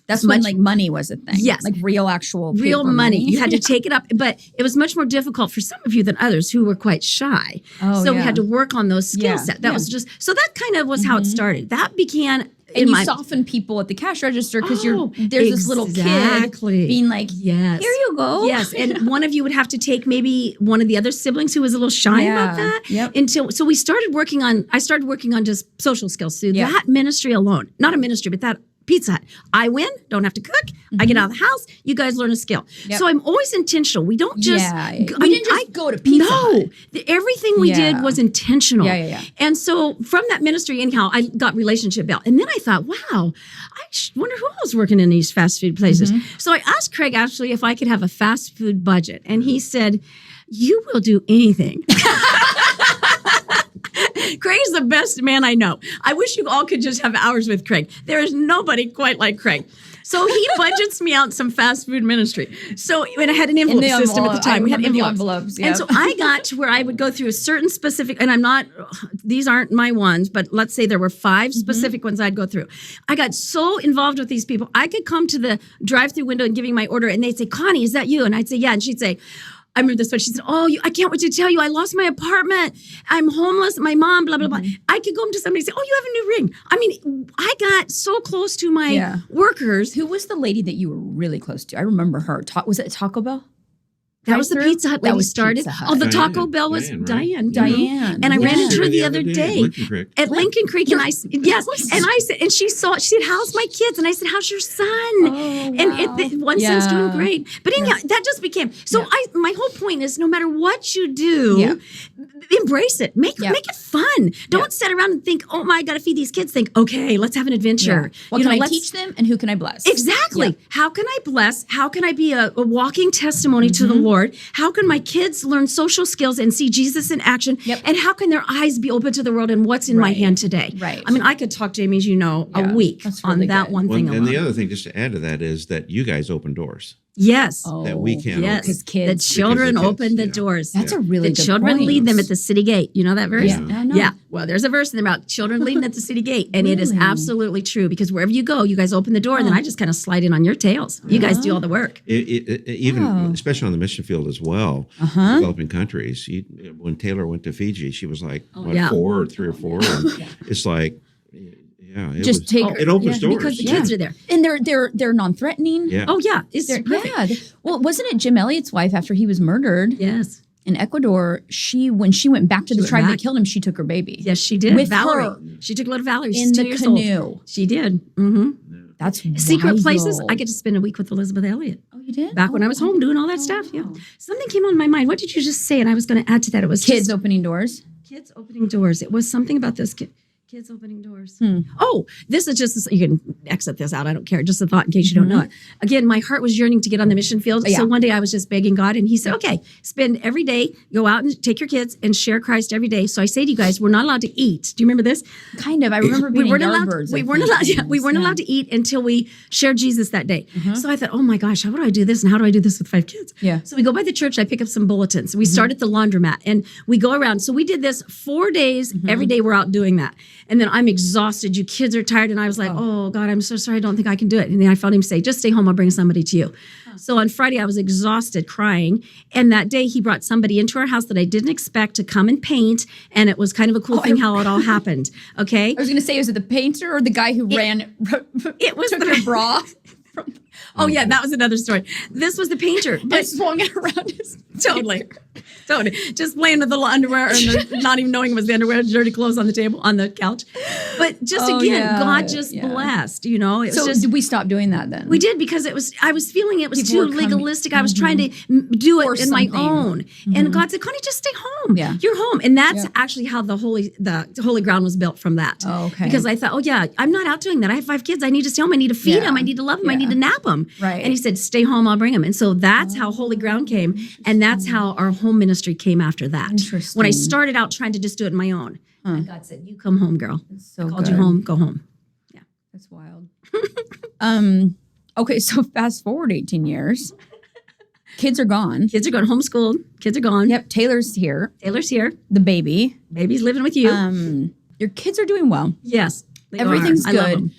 That's when like money was a thing.
Yes.
Like real actual
Real
paper
money. You had to take it up, but it was much more difficult for some of you than others who were quite shy.
Oh,
so we
yeah.
had to work on those skill
Yeah,
set. That
yeah.
was just, so that kind of was how it started. That began
and you soften people at the cash register because there's this little kid
exactly.
being like,
Yes.
here you go.
Yes, and one of you would have to take maybe one of the other siblings who was a little shy about that.
Yep.
So I started working on just social skills through
Yeah.
that ministry alone. Not a ministry, but that Pizza Hut. I win, don't have to cook. I get out of the house. You guys learn a skill.
Yep.
So I'm always intentional. We don't just
We didn't just go to Pizza Hut.
Everything we
Yeah.
did was intentional.
Yeah.
And so from that ministry, anyhow, I got relationship built. And then I thought, wow, I wonder who else working in these fast food places. So I asked Craig actually if I could have a fast food budget. And he said, you will do anything. Craig's the best man I know. I wish you all could just have hours with Craig. There is nobody quite like Craig. So he budgets me out some fast food ministry. So and I had an envelope system at the time. We had envelopes.
Yeah.
And so I got to where I would go through a certain specific, and these aren't my ones, but let's say there were 5 specific ones I'd go through. I got so involved with these people. I could come to the drive-through window and giving my order, and they'd say, Connie, is that you? And I'd say, yeah. And she'd say, I remember this one. She said, I can't wait to tell you. I lost my apartment. I'm homeless. My mom, blah, blah, blah. I could go up to somebody and say, you have a new ring. I mean, I got so close to my workers.
Who was the lady that you were really close to? I remember her. Was it Taco Bell?
That was the Pizza Hut lady started.
Pizza Hut.
Oh, the
Diane,
Taco Bell was
Diane, right?
Diane. And I ran into her the other day at Lincoln Creek, and I said, and she said, "How's my kids?" And I said, "How's your son?"
Oh,
And one son's doing great. But anyhow, that just became so. My whole point is, no matter what you do, embrace it. Make it fun. Don't sit around and think, "Oh my, I got to feed these kids." Think, "Okay, let's have an adventure."
What can I teach them, and who can I bless?
Exactly. How can I bless? How can I be a walking testimony to the Lord? How can my kids learn social skills and see Jesus in action? And how can their eyes be open to the world and what's in my hand today?
Right.
I mean, I could talk, Jamie, as you know, a week on that one thing alone.
And the other thing, just to add to that, is that you guys open doors.
Yes.
That we can't open.
Because kids.
The children open the doors.
That's a really good
The children
point.
lead them at the city gate. You know that verse?
Yeah.
Well, there's a verse in there about children leading at the city gate. And it is absolutely true, because wherever you go, you guys open the door and then I just kind of slide in on your tails. You guys do all the work.
Even, especially on the mission field as well, developing countries. When Taylor went to Fiji, she was like, 4 or 3 or 4. And it's like, it opens doors.
Because the kids are there.
And they're non-threatening.
Yeah.
Oh, yeah. It's perfect.
Yeah. Well, wasn't it Jim Elliott's wife after he was murdered?
Yes.
In Ecuador, when she went back to the tribe that killed him, she took her baby.
Yes, she did.
With
Valerie.
her.
She took little Valerie.
In
She's 2
the
years
canoe.
old. She did. Mm-hmm.
That's
Secret
wild.
places. I get to spend a week with Elizabeth Elliott.
Oh, you did?
Back when I was home doing all that stuff. Yeah. Something came on my mind. What did you just say? And I was going to add to that. It was
Kids opening doors.
Kids opening doors. It was something about this kids opening doors. Oh, this is just, you can exit this out. I don't care. Just a thought in case you don't know it. Again, my heart was yearning to get on the mission field. So one day I was just begging God, and he said, okay, spend every day, go out and take your kids and share Christ every day. So I say to you guys, we're not allowed to eat. Do you remember this?
Kind of. I remember being Yardbirds.
We weren't allowed to eat until we shared Jesus that day. So I thought, oh my gosh, how do I do this? And how do I do this with 5 kids?
Yeah.
So we go by the church. I pick up some bulletins. We start at the laundromat and we go around. So we did this 4 days. Every day we're out doing that. And then I'm exhausted. You kids are tired. And I was like, oh God, I'm so sorry. I don't think I can do it. And then I felt him say, just stay home. I'll bring somebody to you. So on Friday, I was exhausted, crying. And that day he brought somebody into our house that I didn't expect to come and paint. And it was kind of a cool thing how it all happened. Okay.
I was going to say, was it the painter or the guy who
It was
took your bra?
Oh yeah, that was another story. This was the painter,
but swung it around his
totally. Just playing with the little underwear and not even knowing it was the underwear, dirty clothes on the table, on the couch. But just God just blessed. You know, it was just.
Did we stop doing that then?
We did, because I was feeling it was too legalistic. I was trying to do it in my own, and God said, "Connie, just stay home.
Yeah.
You're home." And that's actually how the holy ground was built from that.
Oh, okay.
Because I thought, oh yeah, I'm not out doing that. I have 5 kids. I need to stay home. I need to feed them. I need to love them. I need to nap them.
Right.
And he said, stay home, I'll bring them. And so that's how Holy Ground came. And that's how our home ministry came after that.
Interesting.
When I started out trying to just do it on my own. And God said, you come home, girl.
So
I called you home, go home. Yeah.
That's wild. Okay, so fast forward 18 years. Kids are gone.
Kids are gone. Homeschooled. Kids are gone.
Yep. Taylor's here.
Taylor's here.
The baby.
Baby's living with you.
Your kids are doing well.
Yes.
Everything's
I love
good.
them.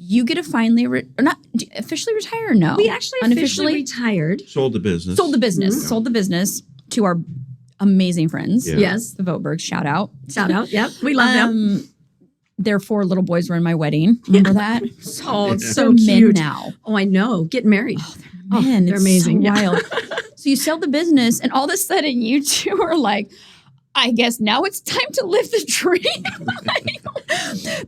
You get to finally, or not officially retire or no?
We actually officially retired.
Sold the business.
Sold the business to our amazing friends.
Yeah.
Yes.
The Votbergs. Shout out.
Yep. We love them.
Their 4 little boys were in my wedding. Remember that?
Oh, it's
They're
so cute.
men now.
Oh, I know. Getting married.
Oh, they're men.
They're
It's
amazing.
So wild. So you sell the business, and all of a sudden you two are like, I guess now it's time to live the dream.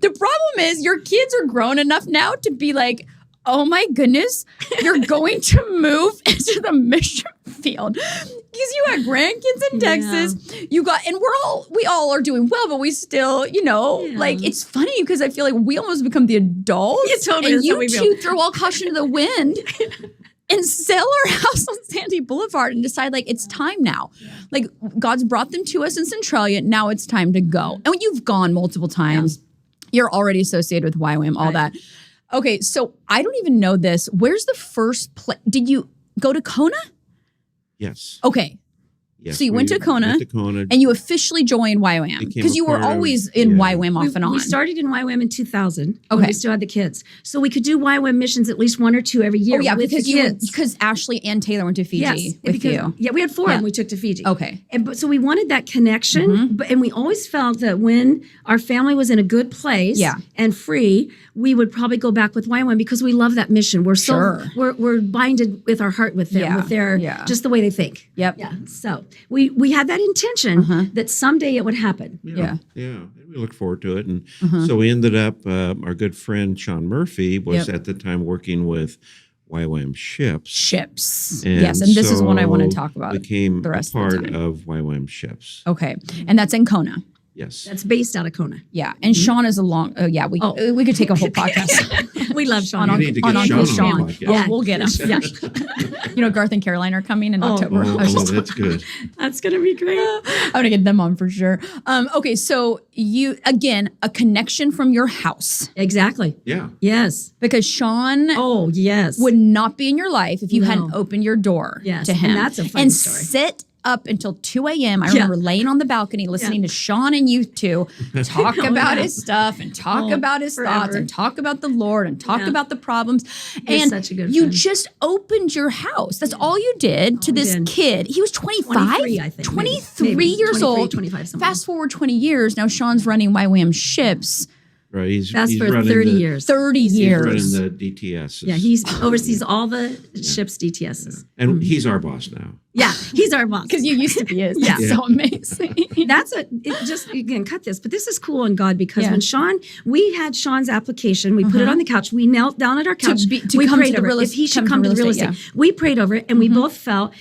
The problem is your kids are grown enough now to be like, oh my goodness, you're going to move into the mission field. Because you had grandkids in Texas. You got, and we all are doing well, but we still, like, it's funny because I feel like we almost become the adults.
Yeah, totally.
And you two throw all caution to the wind. And sell our house on Sandy Boulevard and decide, like, it's time now. Yeah. Like, God's brought them to us in Centralia. Now it's time to go. And you've gone multiple times. Yeah. You're already associated with YWAM, all that. Okay, so I don't even know this. Where's the first place? Did you go to Kona?
Yes.
Okay.
Yes,
So you went to Kona,
went to Kona.
and you officially joined YWAM
Became
because
a
you were
part of-
always in
yeah.
YWAM off and on.
We started in YWAM in 2000 when
Okay.
we still had the kids. So we could do YWAM missions at least 1 or 2 every year
Oh yeah,
with
because
the kids.
because Ashley and Taylor went to Fiji
Yes,
with
because,
you.
Yeah, we had 4
Yeah.
and we took to Fiji.
Okay.
But so we wanted that connection, and we always felt that when our family was in a good place
Yeah.
and free, we would probably go back with YWAM because we love that mission. We're so
Sure.
we're binded with our heart with them,
Yeah,
with their
yeah.
just the way they think.
Yep.
Yeah. So we had that intention that someday it would happen.
Yeah.
Yeah, we look forward to it. And so we ended up, our good friend Sean Murphy was
Yep.
at the time working with YWAM Ships.
Ships. Yes, and this is what I want to
so
talk about.
Became
the rest
a
of the
part
time.
of YWAM Ships.
Okay, and that's in Kona.
Yes.
That's based out of Kona.
Yeah, and Sean is a long. Oh yeah, we could take a whole podcast
We love Sean.
You need to get
on
Sean
Uncle
on
Sean.
the podcast.
Oh,
Yeah.
we'll get him.
Yeah.
You know, Garth and Caroline are coming in October.
Oh,
I was just-
that's good.
That's gonna be great.
I'm gonna get them on for sure. Okay, so you again a connection from your house
Exactly.
Yeah.
Yes.
because Sean
Oh yes.
would not be in your life if you
No.
hadn't opened your door
Yes,
to
and
him.
that's a funny
and
story.
sit up until 2 a.m. I remember laying on the balcony listening to Sean and you two talk about his stuff and talk about his thoughts
forever.
and talk about the Lord and talk
Yeah.
about the problems.
He's
and
such a good
you
friend.
just opened your house. That's all you did to
we
this
did.
kid. He was 25,
23, I think, maybe.
23
Maybe.
years
23,
old.
25, somewhere.
Fast forward 20 years. Now Sean's running YWAM Ships.
Right. He's
That's for
running
30
the,
years.
30
He's
years.
running the DTS.
Yeah, he oversees all the ship's DTSs.
And he's our boss now.
Yeah, he's our boss.
Because you used to be his.
Yeah.
That's so amazing.
That's you can cut this, but this is cool in God because
Yeah.
when we had Sean's application, we put it on the couch, we knelt down at our couch,
to
we
come
prayed
to the
over
real
it. If he should
come
come to the real estate. We prayed over it and we both felt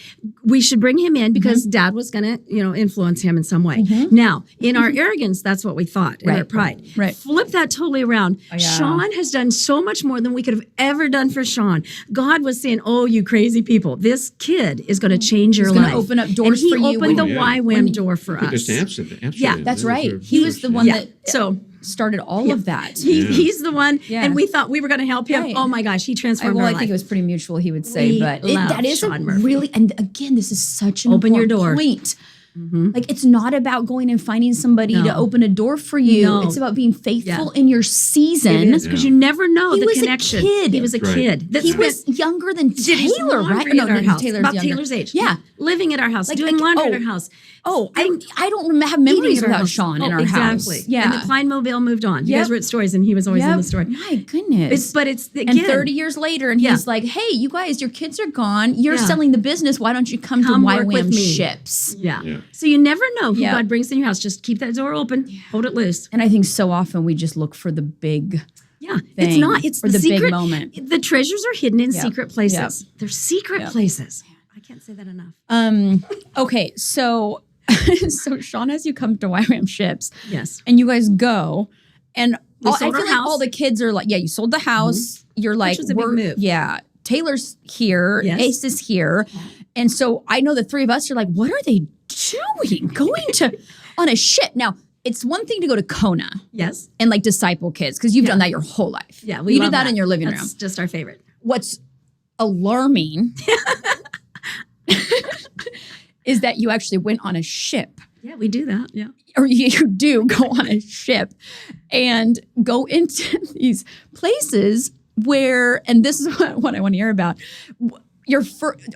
we should bring him in because dad was going to, influence him in some way. Now, in our arrogance, that's what we thought, in our pride.
Right.
Flip that totally around.
yeah.
Sean has done so much more than we could have ever done for Sean. God was saying, oh, you crazy people, this kid is going to change your
gonna
life.
open up doors
and
for
he
you
opened
when-
the
Oh, yeah.
YWAM door for
Took us
us.
to Amsterdam.
Yeah,
That's
That
right.
was
He was the one
Yeah.
that
So
started all of that.
he's the one,
Yeah.
and we thought we were going to help him.
Right.
Oh my gosh, he transformed
Well,
our
I
life.
think it was pretty mutual, he would say,
We
but
love
that is
Sean Murphy.
really, and again, this is such an
Open your
important
door.
point. Like it's not about going and finding somebody to
No.
open a door for you.
No.
It's about being faithful
Yeah.
in your season.
because you never know
He
the
was a
connection.
kid.
He was a
Right.
kid. That
He
spent
was younger than
did his
Taylor, right?
laundry at our house.
Taylor's
About
younger.
Taylor's age.
Yeah.
Living at our house,
Like,
doing
like,
laundry
oh.
at our house.
Oh, I don't have
Eating
memories
at our
without
house.
Sean in
Oh,
our house.
exactly.
Yeah.
And the Klein Mobile moved on. You
Yep.
guys were at stories, and he was always in the story.
My goodness.
But it's again,
and 30 years later, and
Yeah.
he's like, hey, you guys, your kids are gone. You're
Yeah.
selling the business. Why don't you come
Come
to
work with
YWAM
me."
Ships?
Yeah.
Yeah.
So you never know who
Yep.
God brings in your house. Just keep that door open. Hold it loose.
And I think so often we just look for the big
Yeah, it's
thing
not. It's
or
the
the big
secret
moment.
The treasures are hidden in
Yep.
secret places.
Yep.
They're secret places. I can't say that enough.
Okay, so so Sean has you come to YWAM Ships
Yes.
and you guys go and
We
I
sold
feel
our
like
house.
all the kids are like, yeah, you sold the house. You're like,
was a big move.
Yeah, Taylor's here,
Yes.
Ace is here. And so I know the three of us are like, what are they doing? Going to on a ship. Now, it's one thing to go to Kona
Yes.
and like disciple kids, because you've done that your whole life.
Yeah.
you
love
did that in your living
That's
room.
just our favorite.
What's alarming is that you actually went on a ship.
Yeah, we do that. Yeah.
Or you do go on a ship and go into these places where, and this is what I want to hear about.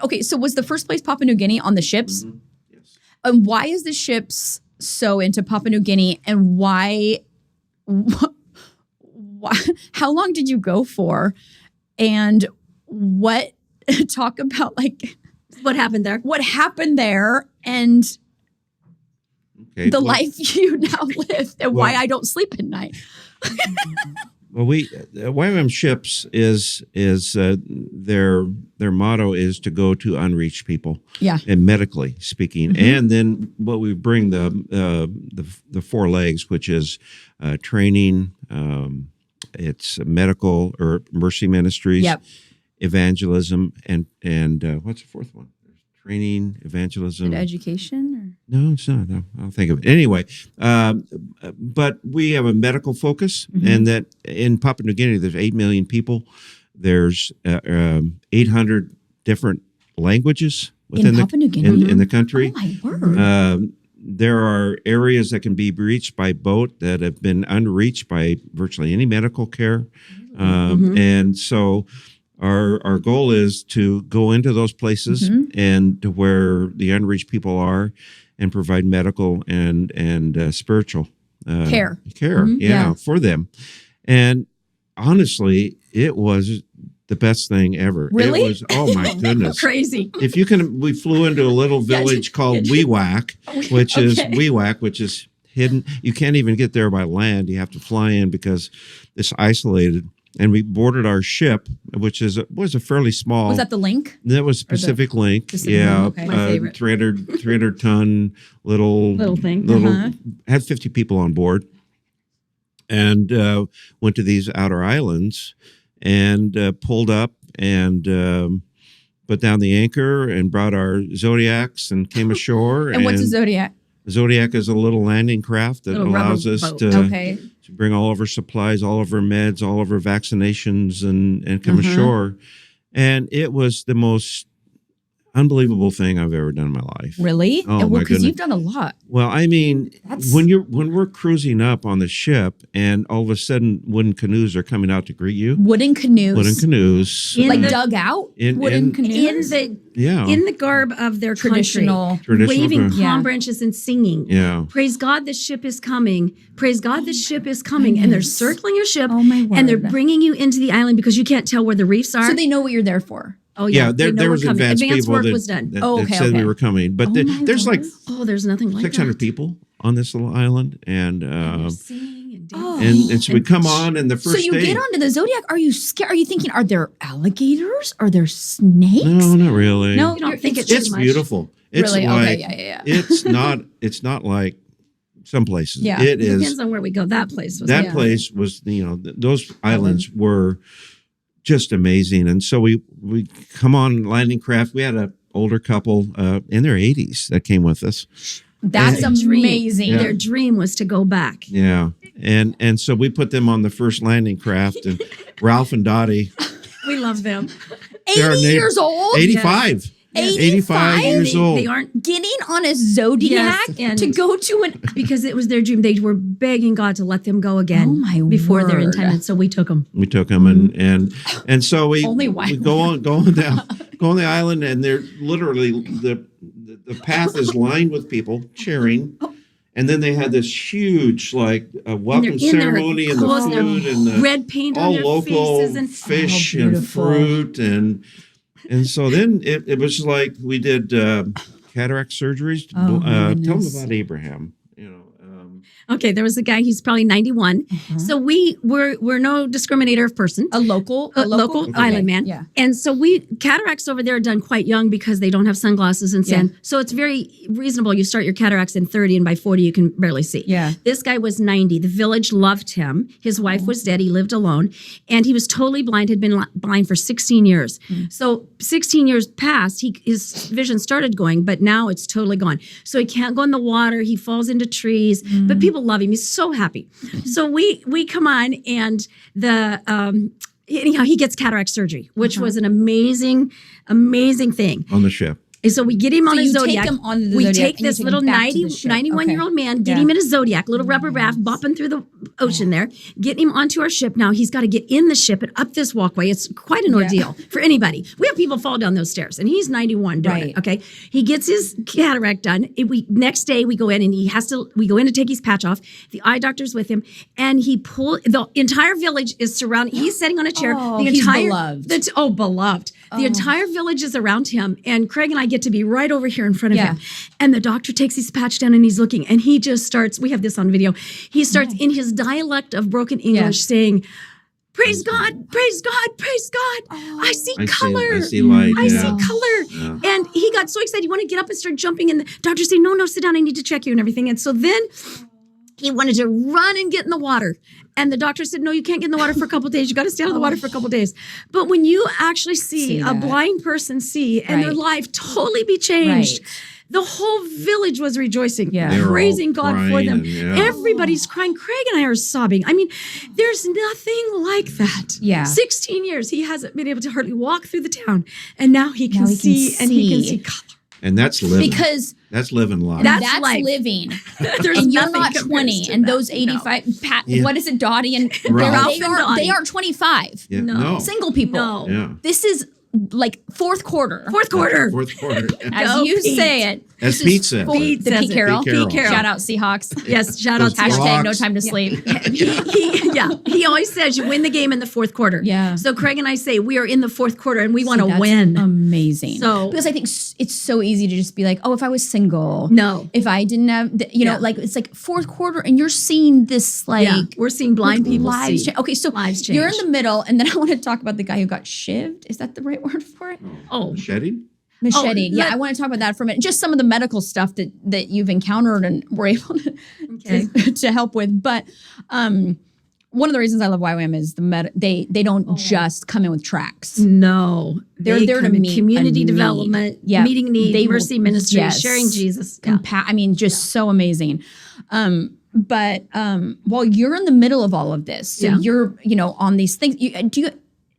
Okay, so was the first place Papua New Guinea on the ships?
Yes.
And why is the ships so into Papua New Guinea, and why how long did you go for? And what, talk about like
What happened there?
what happened there and
Okay.
the
well,
life you now live and why
Well-
I don't sleep at night.
Well, YWAM Ships is their motto is to go to unreached people.
Yeah.
And medically speaking, and then what we bring the four legs, which is training, it's medical or mercy ministries,
Yep.
evangelism, and what's the fourth one? There's training, evangelism.
Education or
No, it's not. No, I'll think of it. Anyway, but we have a medical focus, and that in Papua New Guinea, there's 8 million people. There's 800 different languages. within
Papua New Guinea?
in the country.
Oh, my word.
There are areas that can be reached by boat that have been unreached by virtually any medical care. And so our goal is to go into those places and to where the unreached people are and provide medical and spiritual care, for them. And honestly, it was the best thing ever.
Really?
It was, oh my goodness.
Crazy.
If you can, we flew into a little village called Wewak, which is hidden. You can't even get there by land. You have to fly in because it's isolated. And we boarded our ship, which was a fairly small.
Was that the Link?
That was Pacific Link.
Okay. My favorite.
300 ton little
thing.
Had 50 people on board, and went to these outer islands, and pulled up and put down the anchor and brought our Zodiacs and came ashore.
And what's a Zodiac?
Zodiac is a little landing craft that allows us to bring all of our supplies, all of our meds, all of our vaccinations, and come ashore. And it was the most unbelievable thing I've ever done in my life.
Really?
Oh, my
Because
goodness.
you've done a lot.
Well, I mean, when we're cruising up on the ship, and all of a sudden wooden canoes are coming out to greet you.
Wooden canoes.
In the-
dug out wooden canoes.
in the garb of their
Traditional
waving
garb.
palm branches and singing.
Yeah.
Praise God, the ship is coming. Praise God, the ship is coming. And they're circling your ship.
Oh, my word.
And they're bringing you into the island because you can't tell where the reefs are.
So they know what you're there for.
Oh
Yeah,
they know
there
we're
was
coming.
advanced people
work
that,
was done.
that said we were coming. But there's like
There's nothing like
600
that.
people on this little island. And
Singing and dancing.
and so we come on, and the first
So you
day.
get onto the Zodiac. Are you scared? Are you thinking, are there alligators? Are there snakes?
No, not really.
No,
You don't think it's
It's
too much.
beautiful. It's
Really?
like,
Okay, yeah.
It's not like some places.
Yeah.
It is.
Depends on where we go. That place was
That place was, those islands were just amazing. And so we come on landing craft. We had an older couple in their 80s that came with us.
That's
And-
amazing.
Yeah.
Their dream was to go back.
Yeah. And so we put them on the first landing craft, and Ralph and Dottie,
We love them.
they're our
80 years old?
85.
Yes.
85 years old.
They aren't
Getting on a Zodiac
Yes, and-
to go to an...
because it was their dream. They were begging God to let them go again
Oh, my
before their
word.
intended. So we took them.
We took them and so we
Only
we go on the island, and they're literally the path is lined with people cheering. And then they had this huge welcome
in their
ceremony, and the
clothes, their
food and the
red paint
all
on their
local
faces and
fish
Oh,
and
beautiful.
fruit and so then it was like we did cataract surgeries.
Oh, my
Tell them
goodness.
about Abraham.
Okay, there was a guy. He's probably 91. So we're no discriminator of person.
A local
Island man.
Yeah.
And so cataracts over there are done quite young because they don't have sunglasses and sand.
Yeah.
So it's very reasonable. You start your cataracts in 30 and by 40 you can barely see.
Yeah.
This guy was 90. The village loved him. His wife was dead. He lived alone. And he was totally blind, had been blind for 16 years. So 16 years passed, his vision started going, but now it's totally gone. So he can't go in the water. He falls into trees. But people love him. He's so happy. So we come on, and anyhow, he gets cataract surgery, which was an amazing thing.
On the ship.
And so we get him on a
you take
Zodiac.
him on the
we
Zodiac
take
and you
this
take
little
him back to the ship.
91-year-old man, get
Yeah.
him in a Zodiac, little rubber raft, bopping through the ocean there, get him onto our ship. Now he's got to get in the ship and up this walkway. It's quite an ordeal for anybody. We have people fall down those stairs, and he's 91 doing
Right.
it. Okay, he gets his cataract done. Next day we go in, and we go in to take his patch off. The eye doctor's with him, and the entire village is surrounding. He's sitting on a chair.
Oh,
the
he's
entire
beloved.
beloved. The entire village is around him, and Craig and I get to be right over here in front of him. And the doctor takes his patch down, and he's looking, and he just starts. We have this on video. He starts in his dialect of broken English saying, "Praise God, praise God, praise God! I see color.
I see light.
I
yeah.
see color." And he got so excited. He wanted to get up and start jumping, and the doctor said, "No, sit down. I need to check you and everything." And so then he wanted to run and get in the water. And the doctor said, "No, you can't get in the water for a couple of days. You got to stay out of the water for a couple of days." But when you actually see a
that.
blind person and their
Right.
life totally be changed, The whole village was rejoicing,
Yeah.
They were
praising
all
God for them.
crying, yeah.
Everybody's crying. Craig and I are sobbing. I mean, there's nothing like that.
Yeah.
16 years, he hasn't been able to hardly walk through the town, and now he can see and he can see color.
And that's living.
Because
That's living life.
That's life.
living.
There's
And you're
nothing
not
compares
20,
to
and
that.
those 85,
Yeah.
what is it, Dottie? And
Right.
Ralph and Dottie.
they aren't 25.
yeah.
No.
Single people.
No.
Yeah.
This is like fourth quarter.
Fourth quarter.
Fourth quarter.
As
Go
you
Pete.
say it.
As
This is
Pete said.
full-
Pete
the
says
Pete
it.
Carroll.
Pete Carroll.
Shout out Seahawks.
Yes, shout out to
Those
you.
Hashtag no
Hawks.
time to sleep.
He always says you win the game in the fourth quarter.
Yeah.
So Craig and I say we are in the fourth quarter and we want to
That's
win.
Amazing.
So-
because I think it's so easy to just be like, oh, if I was single.
No.
If I didn't have,
Yeah.
like it's like fourth quarter and you're seeing this like.
Yeah, we're seeing blind people
lives
see.
change. Okay, so
Lives
you're in
change.
the middle, and then I want to talk about the guy who got shivved. Is that the right word for it?
Oh,
Shedding?
Machete. Yeah,
let-
I want to talk about that for a minute. Just some of the medical stuff that you've encountered and were able to help with. But one of the reasons I love YWAM is they don't just come in with tracks.
no.
They're
They
there to
come in
meet a
community
need.
development,
Yeah.
meeting need,
They will-
mercy ministry,
yes.
sharing Jesus. Yeah.
I mean, just so amazing. But while you're in the middle of all of this, so
Yeah.
you're on these things.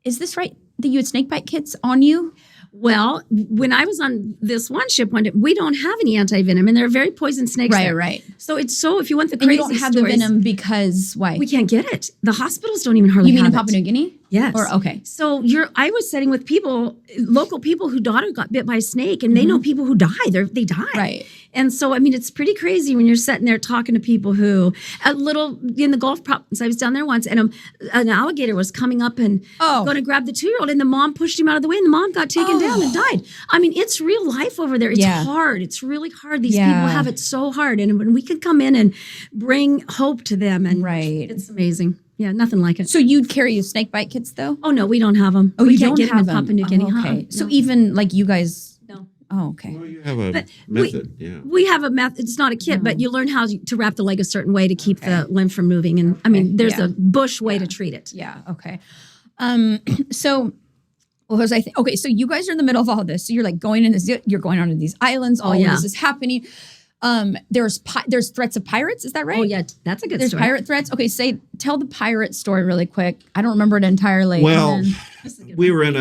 Is this right that you had snake bite kits on you?
Well, when I was on this one ship one day, we don't have any anti-venom and they're very poison snakes there.
Right.
So it's so, if you want the
And
crazy
you don't have
stories,
the venom because why?
we can't get it. The hospitals don't even hardly
You mean
have
in Papua
it.
New Guinea?
Yes.
Or okay.
So I was sitting with people, local people whose daughter got bit by a snake, and they know people who die. They die.
Right.
And so, I mean, it's pretty crazy when you're sitting there talking to people who, in the Gulf province, I was down there once, and an alligator was coming up and going to grab the 2-year-old, and the mom pushed him out of the way, and the mom got taken down and died. I mean, it's real life over there. It's hard. It's really hard. These people have it so hard. And when we can come in and bring hope to them, and it's amazing. Yeah, nothing like it.
So you'd carry your snake bite kits though?
Oh, no, we don't have them.
Oh,
we
you
can't
don't
get them
have
in
them.
Papua New Guinea.
Okay.
huh?
So
No.
even like you guys.
No.
Oh, okay.
Well, you have a method. Yeah.
We have a method. It's not a kit, but you learn how to wrap the leg a certain way to keep the limb from moving. And I mean, there's a bush way to treat it.
Yeah. Okay. So what was I think? Okay. So you guys are in the middle of all of this. So you're like you're going onto these islands. All of this is happening. There's threats of pirates. Is that right?
Oh yeah, that's a good
There's
story.
pirate threats. Okay. Tell the pirate story really quick. I don't remember it entirely.
Well,
And then-
we were in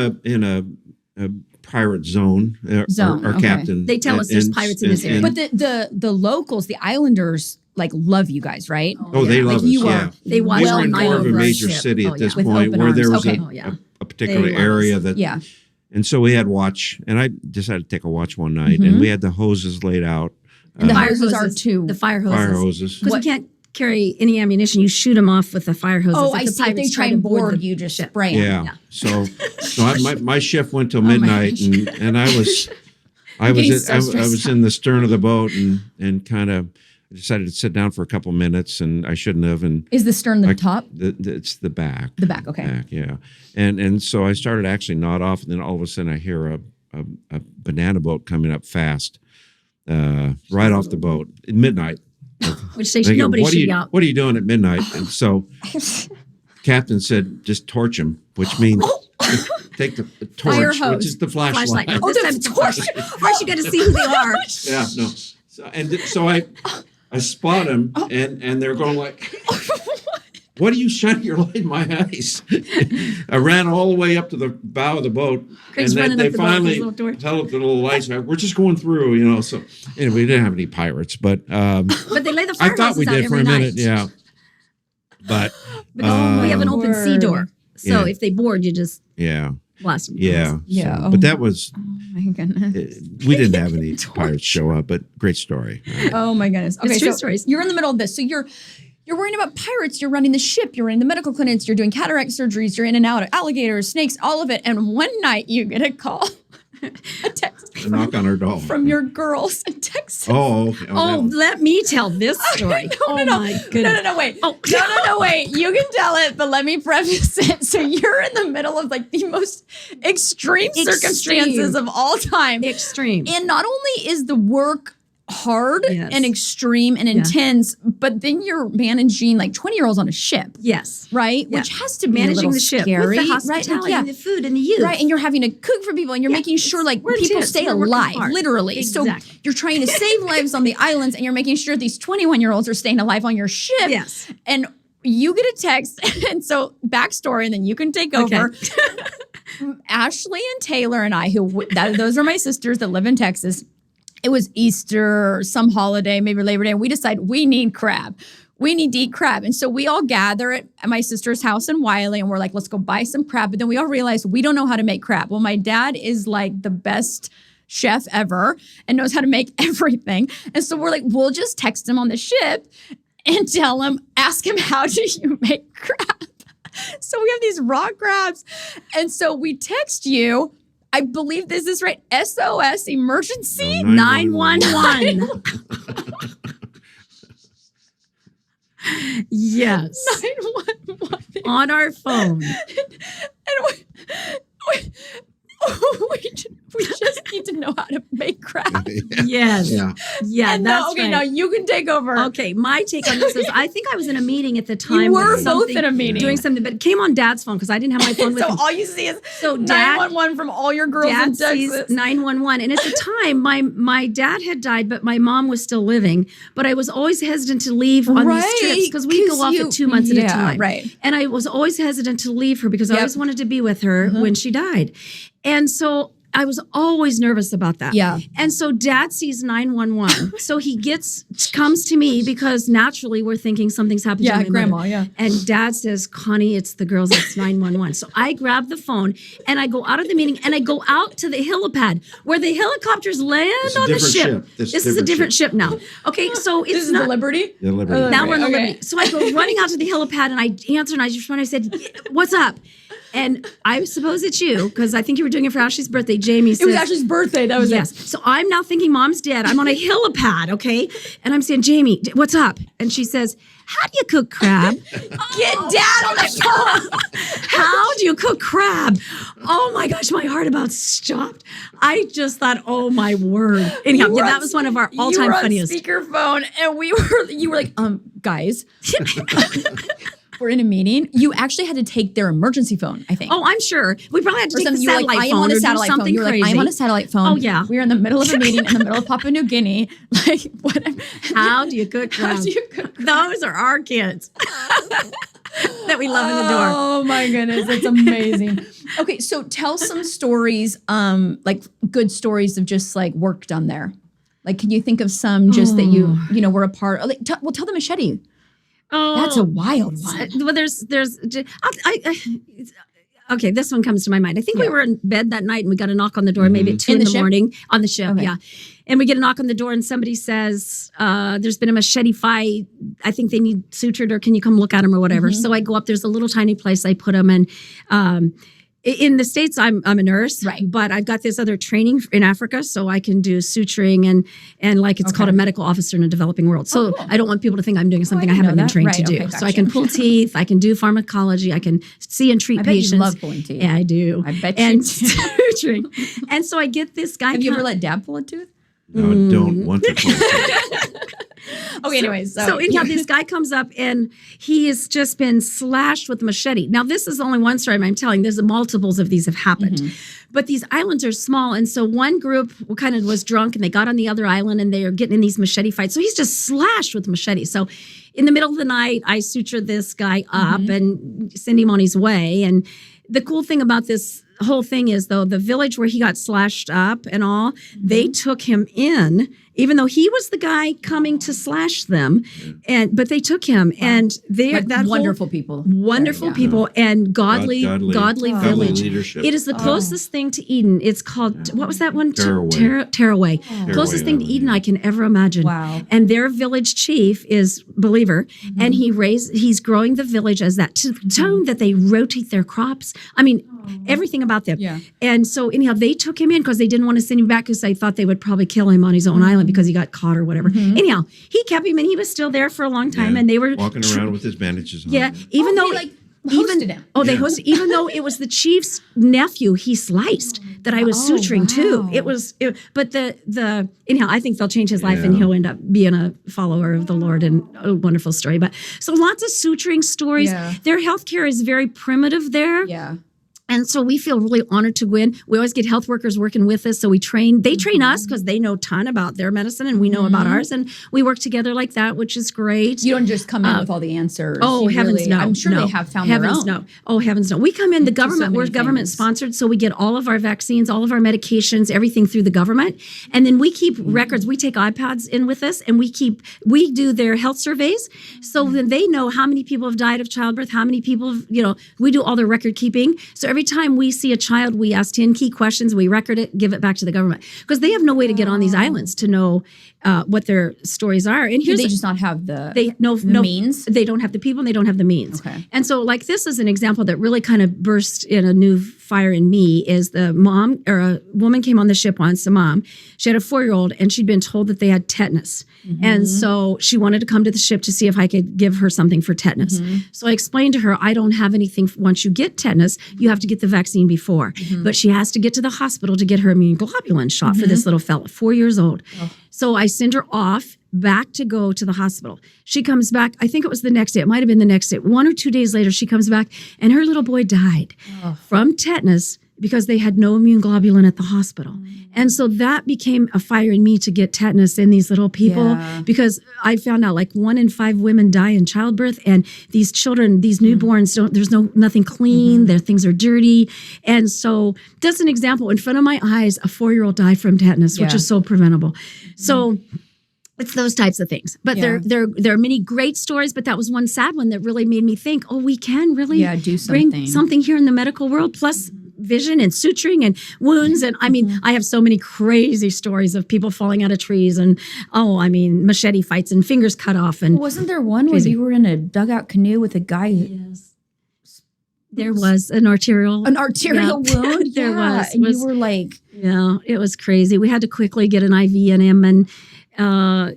a pirate zone.
Zone,
Our
okay.
captain.
They tell us there's pirates in this area.
but the locals, the islanders, like love you guys, right?
Oh, they love us.
you
Yeah.
are
They watch
We
well
were in
online
more of a
over our
major
ship.
city
Oh,
at this
With
point,
open
where there
arms.
was
Okay.
Oh, yeah.
a particular
They love
area
us.
that.
Yeah.
And so we had watch, and I decided to take a watch one night, and we had the hoses laid out.
And the
Fire
hoses are
hoses,
too.
the fire hoses.
Fire hoses.
Because you can't carry any ammunition. You shoot them off with the fire hoses.
Oh,
If
I
the
see. If they
pirates
try
to
and
board
board
the
you, just
ship.
spray 'em.
Yeah. So my shift went till
Oh my
midnight,
gosh.
and I was
getting so
I
stressed
was in the stern of the boat, and kind of decided to sit down for a couple minutes, and I shouldn't have. And
Is the stern the top?
it's the back.
The back. Okay.
Back, yeah. And so I started actually nod off, and then all of a sudden I hear a banana boat coming up fast, right off the boat at midnight.
Which station nobody
what
should
are you,
be out.
What are you doing at midnight? And so captain said, just torch him, which means take the
Fire
torch,
hose.
which is the flashlight.
Flashlight.
Oh,
This
the
time it's a
torch.
flashlight. First, you got to see who they are.
Yeah, no. So I spot him, and they're going like, "What are you shining your light in my eyes?" I ran all the way up to the bow of the boat,
Craig's
and
running
then
up
they
the boat with
finally
his little torch.
tell up the little lights. We're just going through, So anyway, we didn't have any pirates, but
But they lay the fire
I thought we
hoses out
did for
every
a
night.
minute, yeah. But
We have an open sea door. So
Yeah.
if they board, you just
yeah,
blast them.
yeah,
Yeah.
So,
Oh
but that was
my goodness.
we didn't have any pirates show up, but great story.
Oh my goodness. Okay,
true
so
stories.
you're in the middle of this. So you're worrying about pirates. You're running the ship. You're running the medical clinics. You're doing cataract surgeries. You're in and out of alligators, snakes, all of it. And one night you get a call, a text
A knock on our door
from your girls in Texas.
Oh, okay.
Oh,
that one.
let me tell this story.
No,
my goodness.
No, wait.
Oh.
No, wait. You can tell it, but let me preface it. So you're in the middle of like the most extreme circumstances of all time.
Extreme.
And not only is the work hard
Yes.
and extreme and intense, but then you're managing like 20-year-olds on a ship.
Yes.
Right?
Yeah.
Which has to be
Managing
a little
the ship
scary,
with the
right?
hospitality
Like,
and the food and the youth.
Right, and you're having to cook for people, and you're making sure like
we're
people
intense.
stay
We're working
alive,
hard.
literally.
Exactly.
So you're trying to save lives on the islands, and you're making sure these 21-year-olds are staying alive on your ship.
Yes.
And you get a text, and so backstory, and then you can take over. Ashley and Taylor and I, those are my sisters that live in Texas. It was Easter, some holiday, maybe Labor Day, and we decide we need crab. We need to eat crab. And so we all gather at my sister's house in Wiley, and we're like, let's go buy some crab. But then we all realize we don't know how to make crab. Well, my dad is like the best chef ever and knows how to make everything. And so we're like, we'll just text him on the ship and ask him, how do you make crab? So we have these raw crabs. And so we text you, I believe this is right, SOS emergency
911. Yes.
911.
On our phone.
And we just need to know how to make crab.
Yes. Yeah,
And
that's
okay,
right.
now you can take over.
Okay, my take on this is I think I was in a meeting at the time.
You were
with
both in a meeting.
Doing something, but it came on Dad's phone because I didn't have my phone with
So
me.
all you see is
So Dad,
911 from all your girls in
Dad
Texas.
sees 911. And at the time, my dad had died, but my mom was still living. But I was always hesitant to leave on these trips because we go off at 2 months at a time.
Right.
And I was always hesitant to leave her because I always wanted to be with her when she died. And so I was always nervous about that.
Yeah.
And so Dad sees 911. So he comes to me because naturally we're thinking something's happened to my
grandma,
mother.
yeah.
And Dad says, Connie, it's the girls, it's 911. So I grab the phone and I go out of the meeting and I go out to the helipad where the helicopters land on the ship. This is a different ship now. Okay, so it's
This is the Liberty?
The Liberty.
now we're in the
Okay.
Liberty. So I go running out to the helipad and I answer and I just said, what's up? And I suppose it's you, because I think you were doing it for Ashley's birthday. Jamie says,
It was Ashley's birthday. That was
yes.
it.
So I'm now thinking Mom's dead. I'm on a helipad, okay? And I'm saying, Jamie, what's up? And she says, how do you cook crab?
Get Dad on the phone.
How do you cook crab? Oh my gosh, my heart about stopped. I just thought, oh my word. Anyhow,
You were
that
on-
was one of our
you
all-time
were on
funniest.
speakerphone, and you were like, guys. We're in a meeting. You actually had to take their emergency phone, I think.
Oh, I'm sure. We probably had to take the
You were
satellite
like, I am
phone
on a
or do
satellite phone.
something
You were
crazy.
like, I'm on a satellite phone.
Oh, yeah.
We were in the middle of a meeting in the middle of Papua New Guinea. Like, whatever.
How do you cook crab?
How do you cook crab?
Those are our kids that we love in the door.
Oh my goodness, it's amazing. Okay, so tell some stories, like good stories of just like work done there. Like, can you think of some just that you were a part of? Like, tell the machete.
Oh,
That's a wild one.
Well, okay, this one comes to my mind. I think we were in bed that night and we got a knock on the door, maybe at 2
In
in
the
the
ship?
morning on the ship.
Okay.
Yeah. And we get a knock on the door and somebody says, there's been a machete fight. I think they need sutured or can you come look at them or whatever. So I go up, there's a little tiny place I put them in. In the States, I'm a nurse,
Right.
but I've got this other training in Africa, so I can do suturing and like it's called a medical officer in a developing world. So
cool.
I don't want people to think I'm doing something I
didn't
haven't
know
been
that.
trained
Right,
to do.
okay,
So I
gotcha.
can pull teeth, I can do pharmacology, I can see and treat
I bet
patients.
you love pulling teeth.
Yeah, I do.
I bet
and
you do.
suturing. And so I get this guy.
Have you ever let Dad pull a tooth?
No, I don't want to pull it.
Okay, anyways.
So anyhow, this guy comes up and he has just been slashed with a machete. Now, this is only one story I'm telling. There's multiples of these have happened. But these islands are small. And so one group kind of was drunk and they got on the other island and they are getting in these machete fights. So he's just slashed with a machete. So in the middle of the night, I suture this guy up and send him on his way. And the cool thing about this whole thing is, though, the village where he got slashed up and all, they took him in, even though he was the guy coming to slash them, but they took him, and they
Like
that
wonderful people.
wonderful people, and godly village.
leadership.
It is the closest thing to Eden. It's called what was that one?
Tearaway.
Tearaway. Closest thing to
Island,
Eden I can ever imagine.
Wow.
And their village chief is believer, and he's growing the village as that to the tone that they rotate their crops. I mean, everything about them.
Yeah.
And so anyhow, they took him in because they didn't want to send him back because they thought they would probably kill him on his own island because he got caught or whatever. Anyhow, he kept him and he was still there for a long time, and they were
walking around with his bandages on.
Yeah, even though
they, like, hosted him.
They hosted, even though it was the chief's nephew, he sliced. that I was suturing too. But anyhow, I think they'll change his life and he'll end up being a follower of the Lord, and a wonderful story. But so lots of suturing stories.
Yeah.
Their healthcare is very primitive there.
Yeah.
And so we feel really honored to go in. We always get health workers working with us. So they train us because they know a ton about their medicine and we know about ours. And we work together like that, which is great.
You don't just come in with all the answers.
Oh, heavens no.
I'm sure
no.
they have found
heavens
their own.
no. Oh, heavens no. We come in, we're government
things.
sponsored. So we get all of our vaccines, all of our medications, everything through the government. And then we keep records. We take iPads in with us and we do their health surveys. So then they know how many people have died of childbirth, how many people have, we do all their record keeping. So every time we see a child, we ask 10 key questions, we record it, give it back to the government. Because they have no way to get on these islands to know what their stories are. And
Do they just not have the means?
They don't have the people and they don't have the means.
Okay.
And so like this is an example that really kind of burst in a new fire in me is the mom or a woman came on the ship once, a mom. She had a 4-year-old and she'd been told that they had tetanus. And so she wanted to come to the ship to see if I could give her something for tetanus. So I explained to her, I don't have anything. Once you get tetanus, you have to get the vaccine before. But she has to get to the hospital to get her immune globulin shot for this little fella, 4 years old. So I send her off back to go to the hospital. She comes back, I think it was the next day. It might have been the next day. 1 or 2 days later, she comes back and her little boy died from tetanus because they had no immune globulin at the hospital. And so that became a fire in me to get tetanus in these little people because I found out like 1 in 5 women die in childbirth, and these children, these newborns there's nothing clean, their things are dirty. And so that's an example. In front of my eyes, a 4-year-old died from tetanus, which is so preventable. So it's those types of things. But there are many great stories, but that was one sad one that really made me think, we can really
do something.
bring something here in the medical world, plus vision and suturing and wounds. And I mean, I have so many crazy stories of people falling out of trees and, machete fights and fingers cut off. And
wasn't there one where you were in a dugout canoe with a guy?
Yes. There was an arterial
wound?
There was.
And you were like...
Yeah, it was crazy. We had to quickly get an IV in him and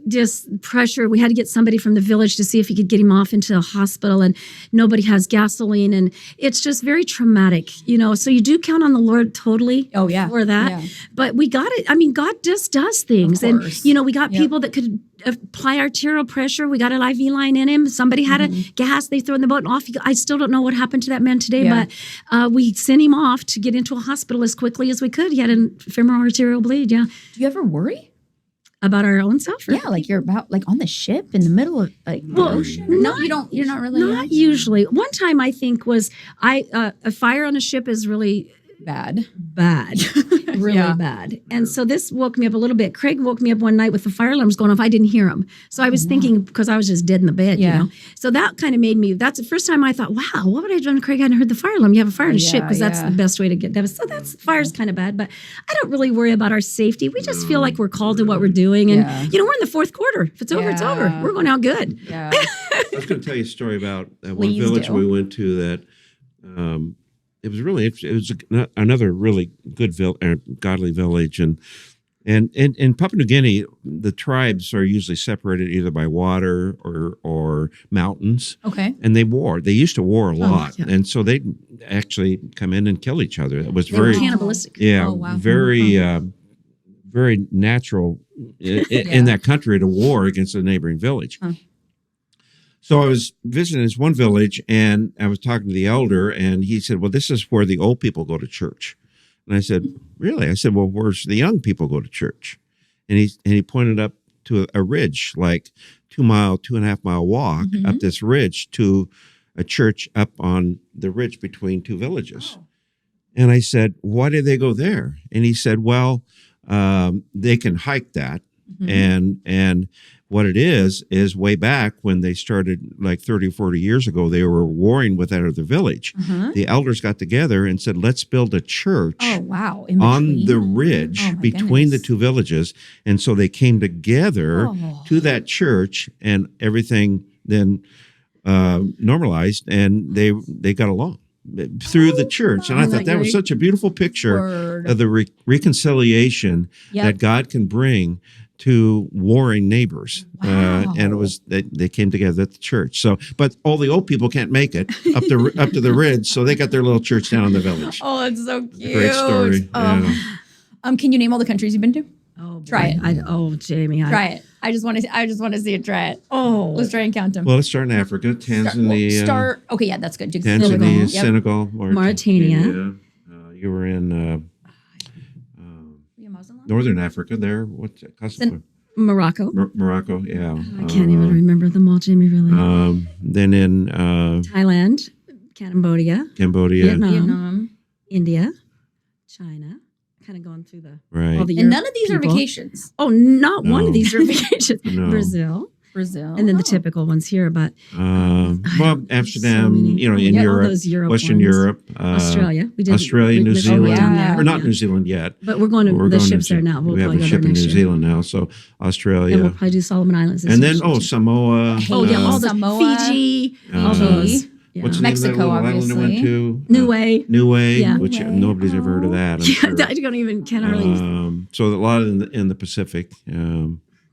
just pressure. We had to get somebody from the village to see if he could get him off into a hospital, and nobody has gasoline, and it's just very traumatic, so you do count on the Lord totally for that. But we got it. I mean, God just does things. And, we got people that could apply arterial pressure. We got an IV line in him. Somebody had a gas. They threw in the boat and off. I still don't know what happened to that man today, but we sent him off to get into a hospital as quickly as we could. He had an femoral arterial bleed. Yeah.
Do you ever worry
about our own stuff?
Yeah, like you're about like on the ship in the middle of the ocean. No, you don't. You're not really.
Not usually. One time I think was a fire on a ship is really
bad,
really bad. And so this woke me up a little bit. Craig woke me up one night with the fire alarms going off. I didn't hear him. So I was thinking, because I was just dead in the bed, So that kind of made me, that's the first time I thought, wow, what would I have done if Craig hadn't heard the fire alarm? You have a fire to ship, because that's the best way to get that. So fire's kind of bad, but I don't really worry about our safety. We just feel like we're called to what we're doing. And, we're in the fourth quarter. If it's over, it's over. We're going out good.
Yeah. I was going to tell you a story about one village we went to that, it was really interesting. It was another really good godly village, and in Papua New Guinea, the tribes are usually separated either by water or mountains.
Okay,
and they used to war a lot, and so they actually come in and kill each other. It was very
cannibalistic.
Yeah, very natural in that country to war against a neighboring village. So I was visiting this one village, and I was talking to the elder, and he said, well, this is where the old people go to church. And I said, really? I said, well, where's the young people go to church? And he pointed up to a ridge, like 2.5 mile walk up this ridge to a church up on the ridge between two villages. Oh. And I said, why do they go there? And he said, well, they can hike that. And what it is way back when they started, like 30 or 40 years ago, they were warring with that other village. The elders got together and said, let's build a church on the ridge between the two villages. And so they came together to that church, and everything then normalized, and they got along through the church. And I thought that was such a beautiful picture of the reconciliation that God can bring to warring neighbors.
Wow.
And it was they came together at the church. So, but all the old people can't make it up to the ridge, so they got their little church down in the village.
Oh, that's so cute.
Great story. Yeah.
Can you name all the countries you've been to?
Oh,
Try it.
Jamie.
Try it. I just want to see it. Try it.
Oh.
Let's try and count them.
Well, let's start in Africa. Tanzania.
Okay, yeah, that's good.
Tanzania,
Yep.
Senegal,
Mauritania.
You were in
You a Muslim?
Northern Africa there. What's it?
Morocco.
Morocco, yeah.
I can't even remember them all, Jamie, really.
Then in
Thailand, Cambodia,
Cambodia.
Vietnam, India, China. Kind of going through
Right.
all the
And
Europe
none of these
people.
are vacations.
Oh, not one
No.
of these are vacations.
No.
Brazil. And then the typical ones here, but
Well, Amsterdam,
so many.
in
Yeah, all
Europe,
those Europe
Western
ones.
Europe,
Australia. We did
Australia, New
missed
Zealand,
down there.
or not New Zealand yet.
But we're going to
We're
the
going
ships
to,
there now. We'll
we have
probably
a
go
ship
there
in
next
New
year.
Zealand now, so Australia,
And we'll probably do Solomon Islands.
and then
year.
Samoa,
all the
Samoa,
Fiji, all
Fiji.
those. Yeah.
what's the name of that
Mexico,
little island I went
obviously.
to?
Niue. Yeah.
which
Niue.
nobody's ever heard of that. I'm sure.
I don't even cannot really.
So a lot in the Pacific.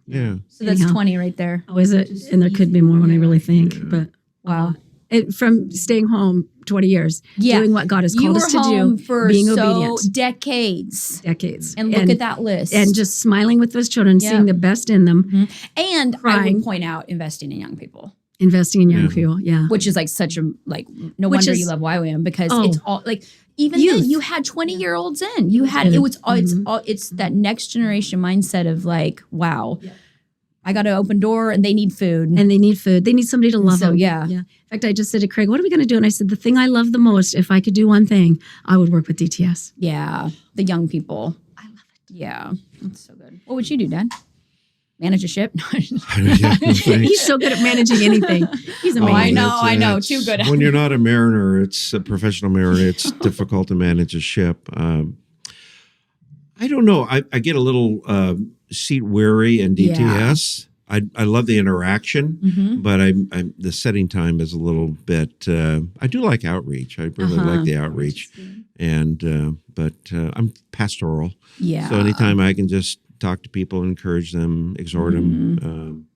Yeah.
So that's
Anyhow.
20 right there.
Oh, is it? And there could be more when I really think. But
Wow.
from staying home 20 years,
Yeah.
doing what God has
You
called
were
us to
home
do,
for
being
so
obedient,
decades.
decades,
And look at that list.
and just smiling with those children,
Yeah.
seeing the best in them,
And I
crying.
would point out investing in young people,
investing in young
Yeah.
people. Yeah.
which is like such a no
Which
wonder
is-
you love YWAM because
Oh.
it's all like even
Youth.
then you had 20-year-olds in. You had it was all it's that next generation mindset of like, wow, I got an open door and they need food.
And they need food. They need somebody to love
So,
them.
yeah.
In fact, I just said to Craig, what are we going to do? And I said, the thing I love the most, if I could do one thing, I would work with DTS.
Yeah, the young people.
I love it.
Yeah, that's so good. What would you do, Dad? Manage a ship?
He's so good at managing anything. He's
Oh,
amazing.
I know. Too good at
When you're not a mariner, it's a professional mariner. It's difficult to manage a ship. I don't know. I get a little seat weary in DTS. I love the interaction, but the setting time is a little bit. I do like outreach. I really like the outreach, and but I'm pastoral.
Yeah.
So anytime I can just talk to people, encourage them, exhort them,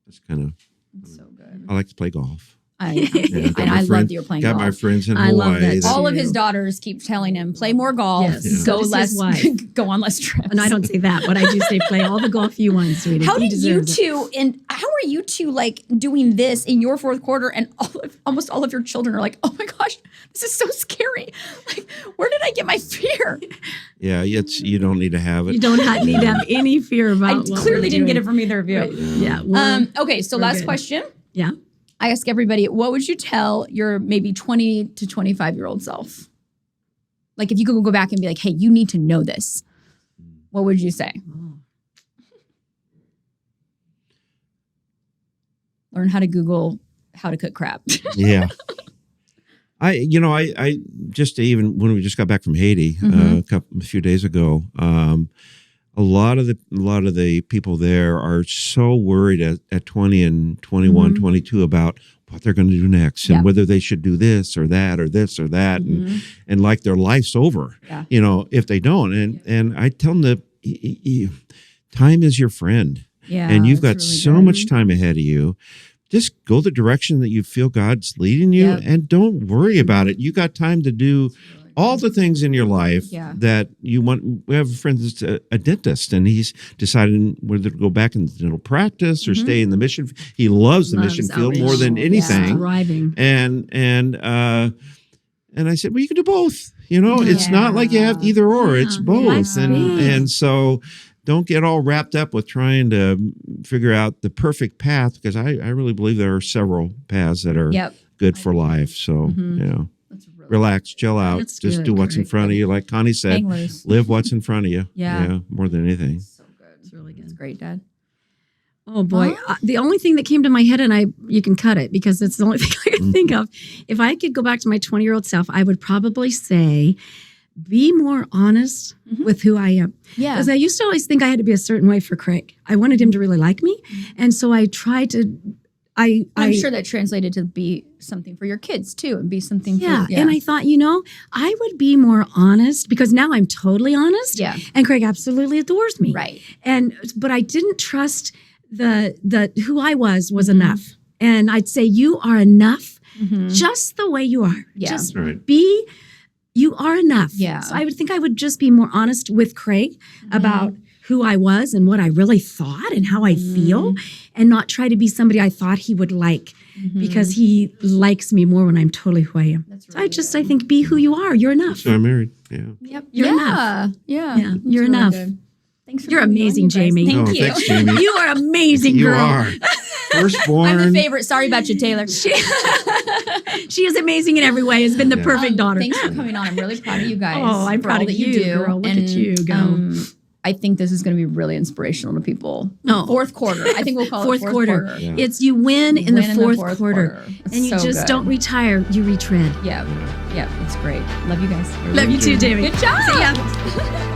that's kind of.
That's so good.
I like to play golf.
I
got
and
my
I love
friend-
that you're playing
Got
golf.
my friends in
I love
Hawaii.
that
All of
too.
his daughters keep telling him, play more golf,
Yes. Yeah.
go
So does
less,
his wife.
go on less trips.
And I don't say that, but I do say play all the golf you want, sweetie.
How
He
did you
deserves it.
two, and how are you two like doing this in your fourth quarter and almost all of your children are like, oh my gosh, this is so scary. Like, where did I get my fear?
Yeah, you don't need to have it.
You don't need to have any fear about
I
what
clearly
we're
didn't get
doing.
it from either of you.
Yeah.
Okay, so
we're
last
good.
question.
Yeah.
I ask everybody, what would you tell your maybe 20 to 25-year-old self? Like if you could go back and be like, hey, you need to know this. What would you say? Learn how to Google how to cook crab.
Yeah. I just even when we just got back from Haiti a few days ago, a lot of the people there are so worried at 20 and 21, 22 about what they're going to do next and whether they should do this or that or this or that and like their life's over, if they don't. And I tell them that time is your friend.
Yeah.
And you've got
that's really
so
good.
much time ahead of you. Just go the direction that you feel God's leading you and don't worry about it. You got time to do all the things in your life that you want. We have a friend that's a dentist, and he's deciding whether to go back into dental practice or stay in the mission. He loves the mission field more than anything.
Thriving.
And I said, well, you can do both. It's not like you have either or. It's both.
Life's big.
And so don't get all wrapped up with trying to figure out the perfect path, because I really believe there are several paths that are good for life. So,
That's really
relax, chill out,
That's
just
good,
do what's in
Craig.
front of you. Like Connie said,
hang loose.
live what's in front of you.
Yeah.
More than anything.
So good.
It's really good.
It's great, Dad.
Oh boy. The only thing that came to my head, and you can cut it because it's the only thing I can think of. If I could go back to my 20-year-old self, I would probably say, be more honest with who I am.
Yeah.
Because I used to always think I had to be a certain way for Craig. I wanted him to really like me. And so I tried to
I'm sure that translated to be something for your kids too, and be something.
Yeah.
For,
And I thought, I would be more honest because now I'm totally honest.
Yeah.
And Craig absolutely adores me.
Right.
But I didn't trust the who I was enough. And I'd say you are enough just the way you are.
Yeah.
Just
Right.
you are enough.
Yeah.
So I would think I would just be more honest with Craig about who I was and what I really thought and how I feel, and not try to be somebody I thought he would like because he likes me more when I'm totally who I am.
That's
So I think be who you are. You're enough.
So I'm married. Yeah.
Yep.
You're enough.
Yeah.
Yeah,
That's
you're
really
ech.
good. Thanks for
You're
coming on,
amazing,
you guys.
Jamie.
Thank
Oh,
you.
thanks, Jamie.
You are amazing,
You
girl.
are. Firstborn.
I'm the favorite. Sorry about you, Taylor.
She is amazing in every way. Has been the perfect daughter.
Thanks for coming on. I'm really proud of you guys.
Oh, I'm
for
proud
all
of
that
you,
do.
girl. Look at you go.
I think this is going to be really inspirational to people.
No.
Fourth quarter. I think we'll call
Fourth
it
quarter.
Yeah.
It's you win in the fourth quarter.
It's
And you
so
just
good.
don't retire. You retread.
Yeah. Yeah. It's great. Love you guys.
Love you too, Jamie.
Good job.
See ya.